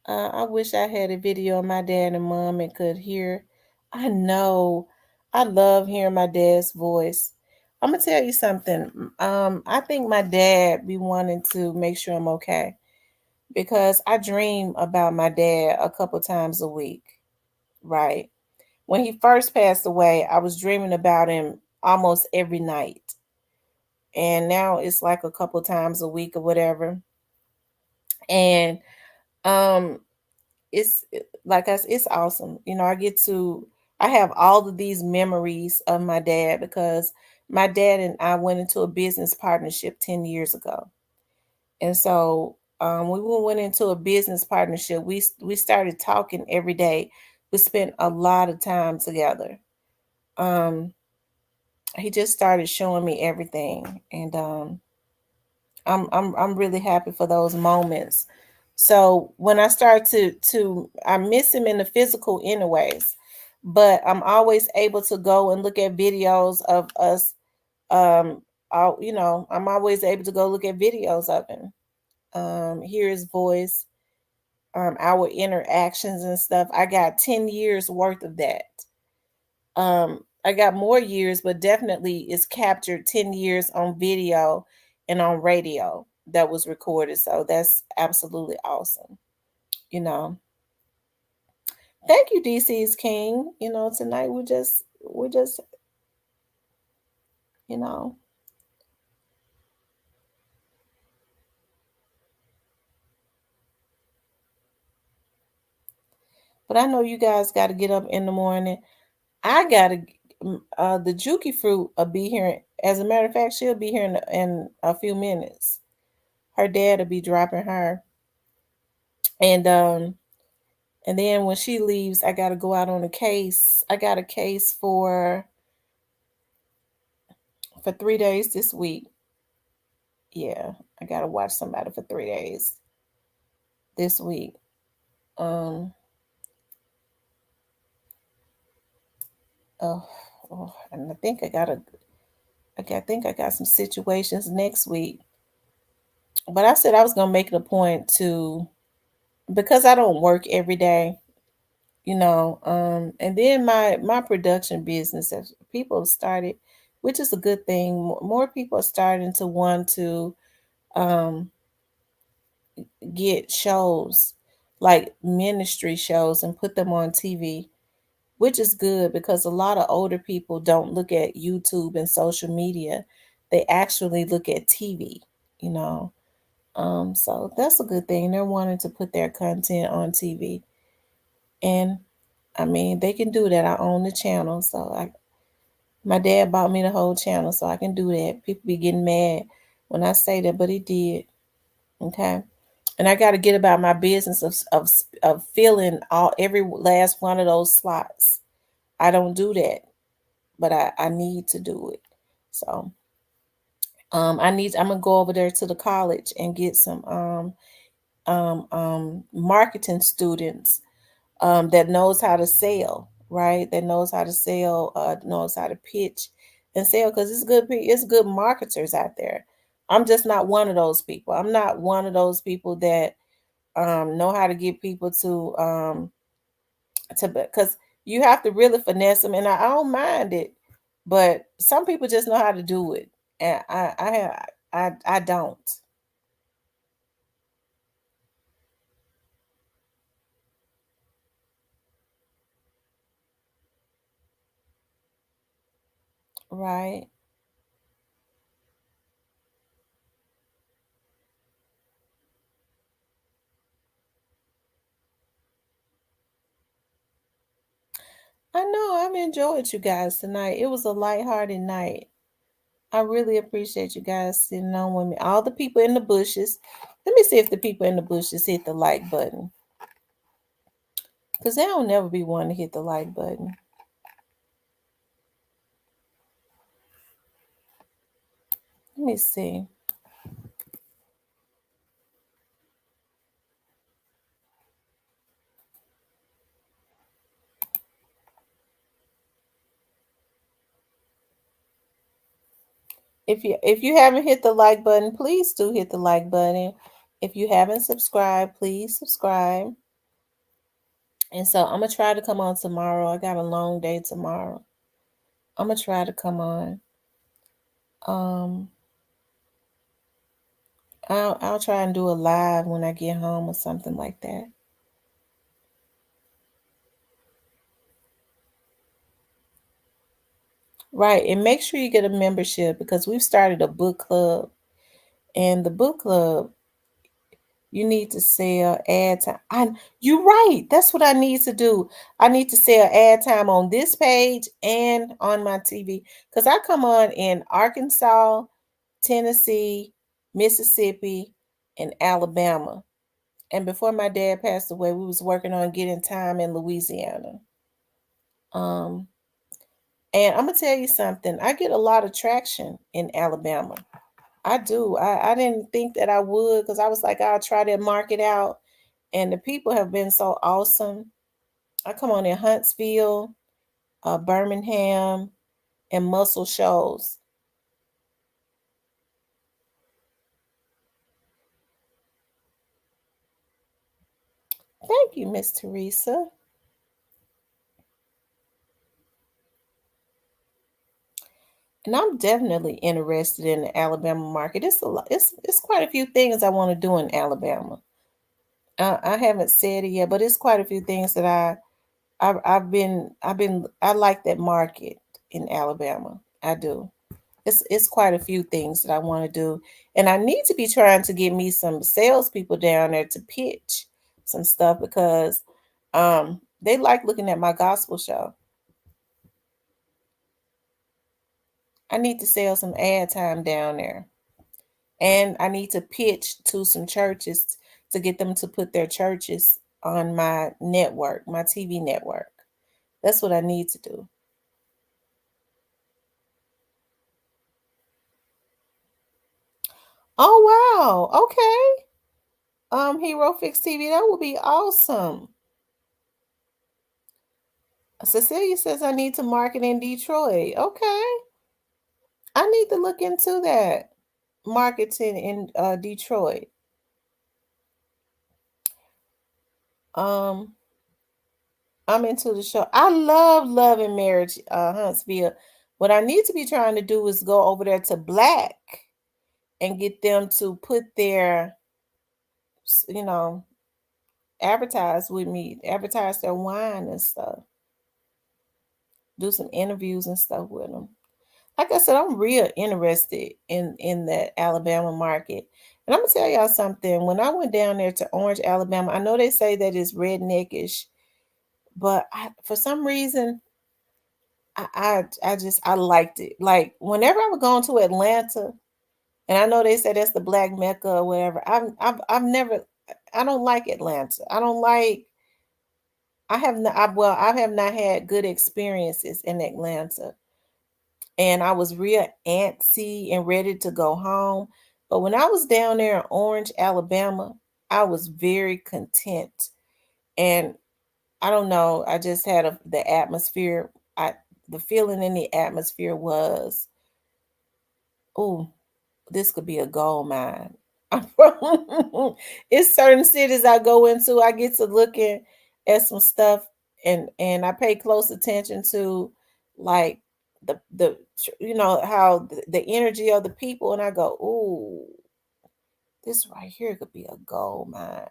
I wish I had a video of my dad and mom and could hear. I know. I love hearing my dad's voice. I'm gonna tell you something. I think my dad be wanting to make sure I'm okay because I dream about my dad a couple times a week, right? When he first passed away, I was dreaming about him almost every night. And now it's like a couple times a week or whatever. And um like it's awesome. I get to I have all of these memories of my dad because my dad and I went into a business partnership 10 years ago. And so we went into a business partnership. We started talking every day. We spent a lot of time together. Um, he just started showing me everything, and I'm really happy for those moments. So when I start to I miss him in the physical anyways, but I'm always able to go and look at videos of us. I'm always able to go look at videos of him, hear his voice, our interactions and stuff. I got 10 years worth of that. I got more years, but definitely it's captured 10 years on video and on radio that was recorded. So that's absolutely awesome. You know. Thank you, DC's King. Tonight we're just, you know, but I know you guys got to get up in the morning. I gotta the Juki fruit will be here. As a matter of fact, she'll be here in a few minutes. Her dad will be dropping her, and then when she leaves, I gotta go out on a case. I got a case for 3 days this week. Yeah, I gotta watch somebody for 3 days this week. Um, oh, and I think I got some situations next week. But I said I was gonna make it a point to, because I don't work every day, and then my production business, as people have started, which is a good thing. More people are starting to want to um get shows, like ministry shows, and put them on TV, which is good because a lot of older people don't look at YouTube and social media. They actually look at TV, you know. So that's a good thing. They're wanting to put their content on TV. And I mean, they can do that. I own the channel, so my dad bought me the whole channel, so I can do that. People be getting mad when I say that, but he did. Okay, and I got to get about my business of filling every last one of those slots. I don't do that, but I need to do it. So I'm gonna go over there to the college and get some marketing students that knows how to sell, right? That knows how to sell, knows how to pitch and sell, because it's good marketers out there. I'm just not one of those people. I'm not one of those people that know how to get people to because you have to really finesse them, and I don't mind it, but some people just know how to do it, and I don't. Right. I know I've enjoyed you guys tonight. It was a lighthearted night. I really appreciate you guys sitting on with me. All the people in the bushes. Let me see if the people in the bushes hit the like button. Because they don't never be one to hit the like button. Let me see. If you haven't hit the like button, please do hit the like button. If you haven't subscribed, please subscribe. And so I'm gonna try to come on tomorrow. I got a long day tomorrow. I'm gonna try to come on. Um, I'll try and do a live when I get home or something like that. Right, and make sure you get a membership because we've started a book club, and the book club, You need to sell ad time. You're right. That's what I need to do. I need to sell ad time on this page and on my TV because I come on in Arkansas, Tennessee, Mississippi, and Alabama. And before my dad passed away, we was working on getting time in Louisiana. Um, and I'm gonna tell you something. I get a lot of traction in Alabama. I do. I didn't think that I would because I was like, I'll try that market out. And the people have been so awesome. I come on in Huntsville, Birmingham, and Muscle Shoals. Thank you, Miss Teresa. And I'm definitely interested in the Alabama market. It's a lot. It's quite a few things I want to do in Alabama. I haven't said it yet, but it's quite a few things that I like that market in Alabama. I do. It's quite a few things that I want to do, and I need to be trying to get me some salespeople down there to pitch some stuff because they like looking at my gospel show. I need to sell some ad time down there, and I need to pitch to some churches to get them to put their churches on my network, my TV network. That's what I need to do. Oh wow. Okay. Hero Fix TV, that would be awesome. Cecilia says I need to market in Detroit. Okay. I need to look into that. Marketing in Detroit. Um, I'm into the show. I love and marriage, Huntsville. What I need to be trying to do is go over there to Black and get them to put their, you know, advertise with me, advertise their wine and stuff. Do some interviews and stuff with them. Like I said, I'm real interested in that Alabama market. And I'm gonna tell y'all something. When I went down there to Orange, Alabama, I know they say that it's redneckish, but for some reason, I liked it. Like whenever I was going to Atlanta, and I know they say that's the Black Mecca or whatever. I've never. I don't like Atlanta. I don't like. I have not. I have not had good experiences in Atlanta, and I was real antsy and ready to go home. But when I was down there in Orange, Alabama, I was very content. And I don't know, I just had the atmosphere. The feeling in the atmosphere was, oh, this could be a gold mine. It's certain cities I go into, I get to looking at some stuff and I pay close attention to like the how the energy of the people and I go, "Ooh, this right here could be a gold mine."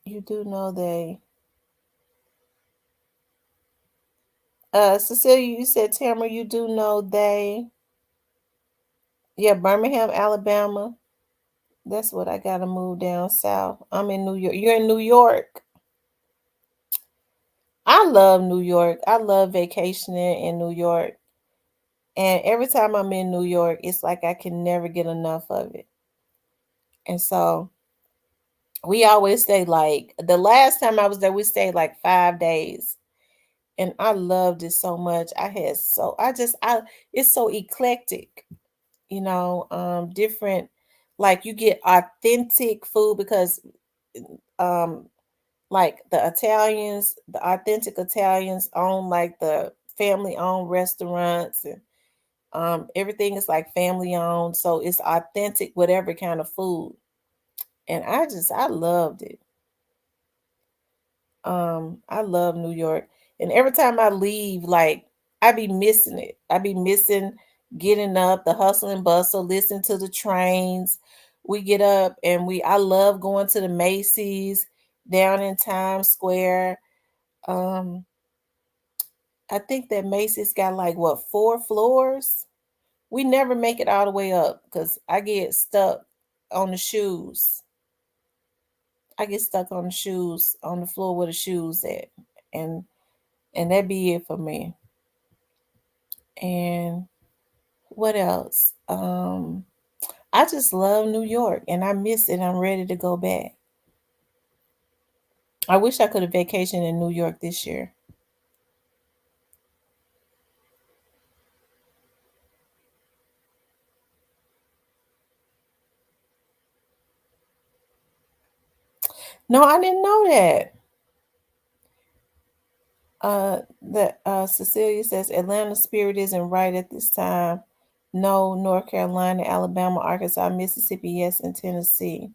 You do know they Cecilia, you said Tamara, you do know they yeah, Birmingham, Alabama. That's what I gotta move down south. I'm in New York. You're in New York. I love New York. I love vacationing in New York. And every time I'm in New York, it's like I can never get enough of it. And so we always stay like the last time I was there, we stayed like 5 days. And I loved it so much. I it's so eclectic, different, like you get authentic food because um like the authentic Italians own like the family owned restaurants and everything is like family owned. So it's authentic, whatever kind of food. And I loved it. I love New York. And every time I leave, like I be missing it. I be missing getting up, the hustle and bustle, listen to the trains, we get up and I love going to the Macy's down in Times Square. Um, I think that Macy's got like what, 4 floors? We never make it all the way up because I get stuck on the shoes. I get stuck on the shoes on the floor where the shoes at. And that be it for me. And what else? I just love New York and I miss it. I'm ready to go back. I wish I could have vacationed in New York this year. No, I didn't know that. That Cecilia says Atlanta Spirit isn't right at this time. No, North Carolina, Alabama, Arkansas, Mississippi, yes, and Tennessee.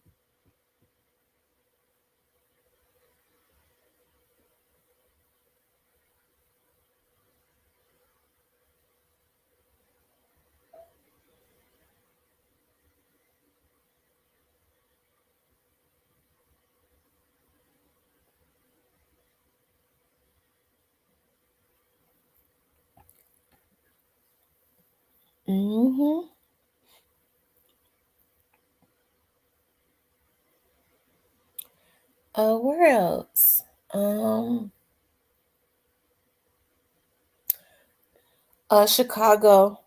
Mm-hmm. Where else? Um, Chicago.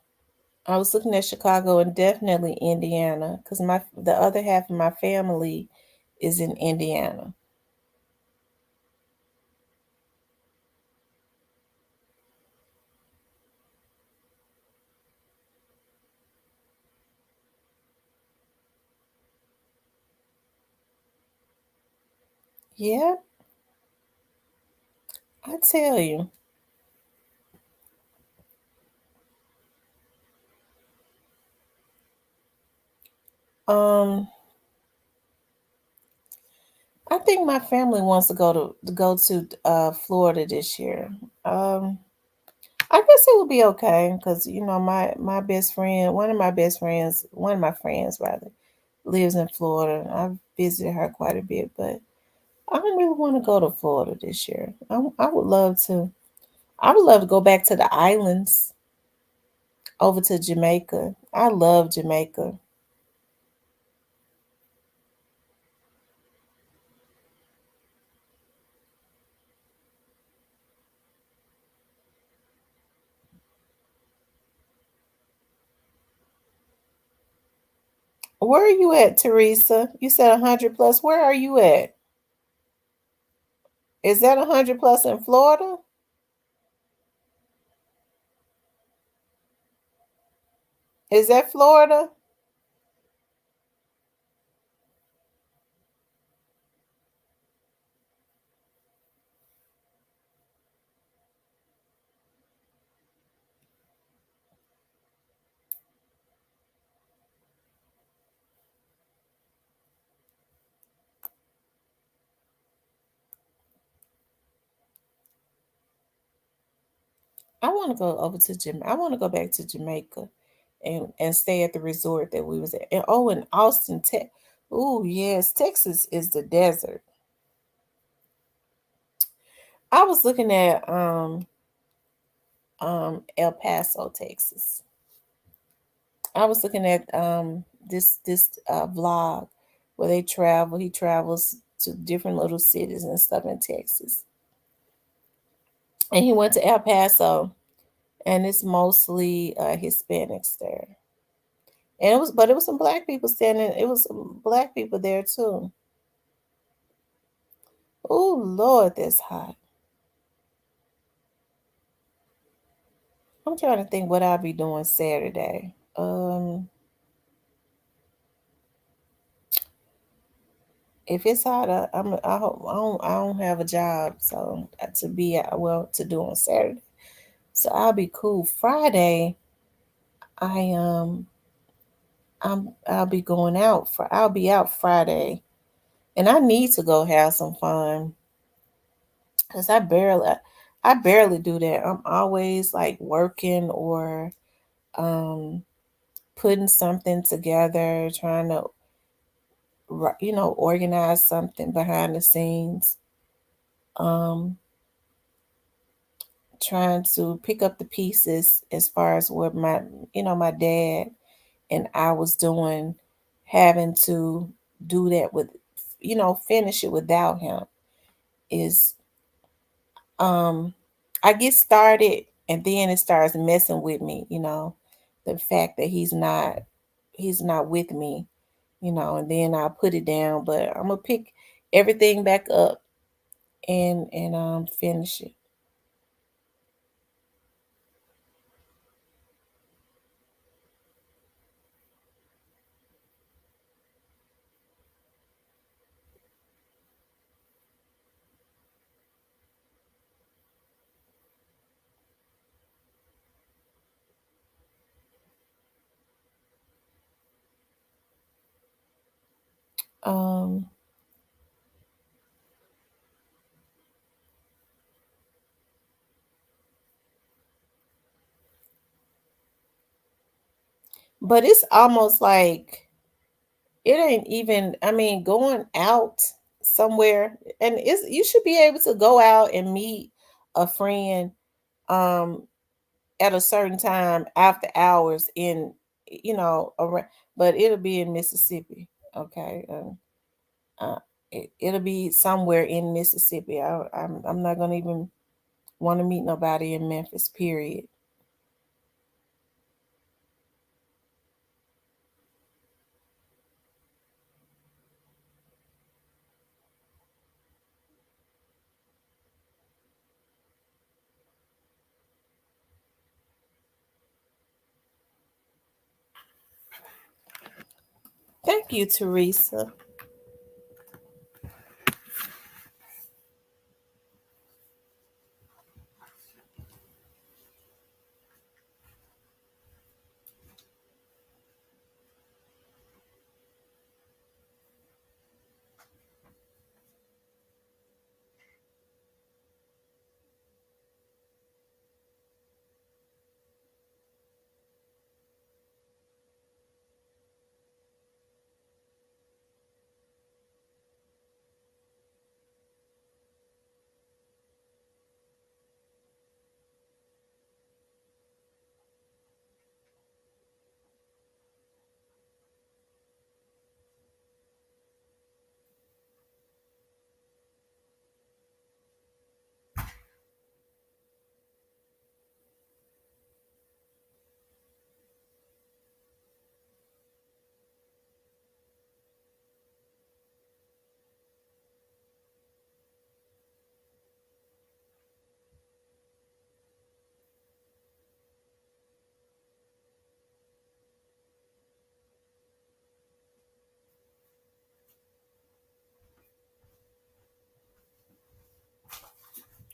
I was looking at Chicago and definitely Indiana because the other half of my family is in Indiana. Yeah, I tell you. Um, I think my family wants to go to Florida this year. Um, I guess it would be okay because my best friend, one of my friends rather, lives in Florida. I've visited her quite a bit, but I don't really want to go to Florida this year. I would love to. I would love to go back to the islands, over to Jamaica. I love Jamaica. Where are you at, Teresa? You said 100 plus. Where are you at? Is that 100 plus in Florida? Is that Florida? I want to go over to Jam. I want to go back to Jamaica, and stay at the resort that we was at. And oh, in Austin, Texas. Oh yes, Texas is the desert. I was looking at El Paso, Texas. I was looking at this vlog where they travel. He travels to different little cities and stuff in Texas, and he went to El Paso, and it's mostly Hispanics there. And it was some black people standing. It was some black people there too. Oh Lord, that's hot. I'm trying to think what I'll be doing Saturday. If it's hot, I hope I don't have a job, so to be out, well, to do on Saturday. So I'll be cool. Friday, I I'll be going out for I'll be out Friday, and I need to go have some fun because I barely do that. I'm always like working or um putting something together, trying to organize something behind the scenes. Trying to pick up the pieces as far as what my dad and I was doing, having to do that with, finish it without him is, I get started and then it starts messing with me, the fact that he's not with me, and then I'll put it down, but I'm gonna pick everything back up and finish it. Um, but it's almost like it ain't even, I mean, going out somewhere, and you should be able to go out and meet a friend um at a certain time after hours around, but it'll be in Mississippi. Okay. Uh, it'll be somewhere in Mississippi. I'm not gonna even want to meet nobody in Memphis, period. Thank you, Teresa.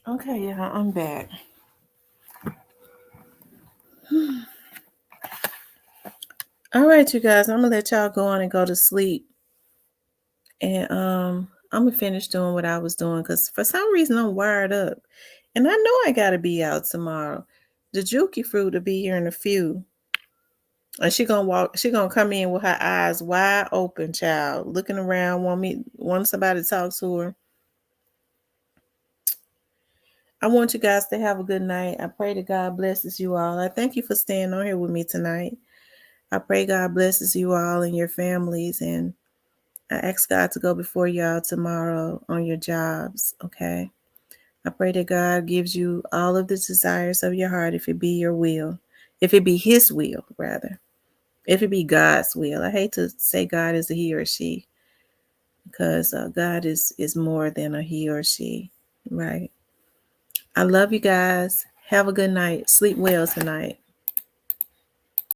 Okay, yeah, I'm back. All right, you guys, I'm gonna let y'all go on and go to sleep. And I'm gonna finish doing what I was doing because for some reason I'm wired up. And I know I gotta be out tomorrow. The Juki fruit will be here in a few. And she gonna come in with her eyes wide open, child, looking around, want somebody to talk to her. I want you guys to have a good night. I pray that God blesses you all. I thank you for staying on here with me tonight. I pray God blesses you all and your families, and I ask God to go before y'all tomorrow on your jobs, okay? I pray that God gives you all of the desires of your heart if it be your will. If it be his will, rather. If it be God's will. I hate to say God is a he or she because God is more than a he or she, right? I love you guys. Have a good night. Sleep well tonight.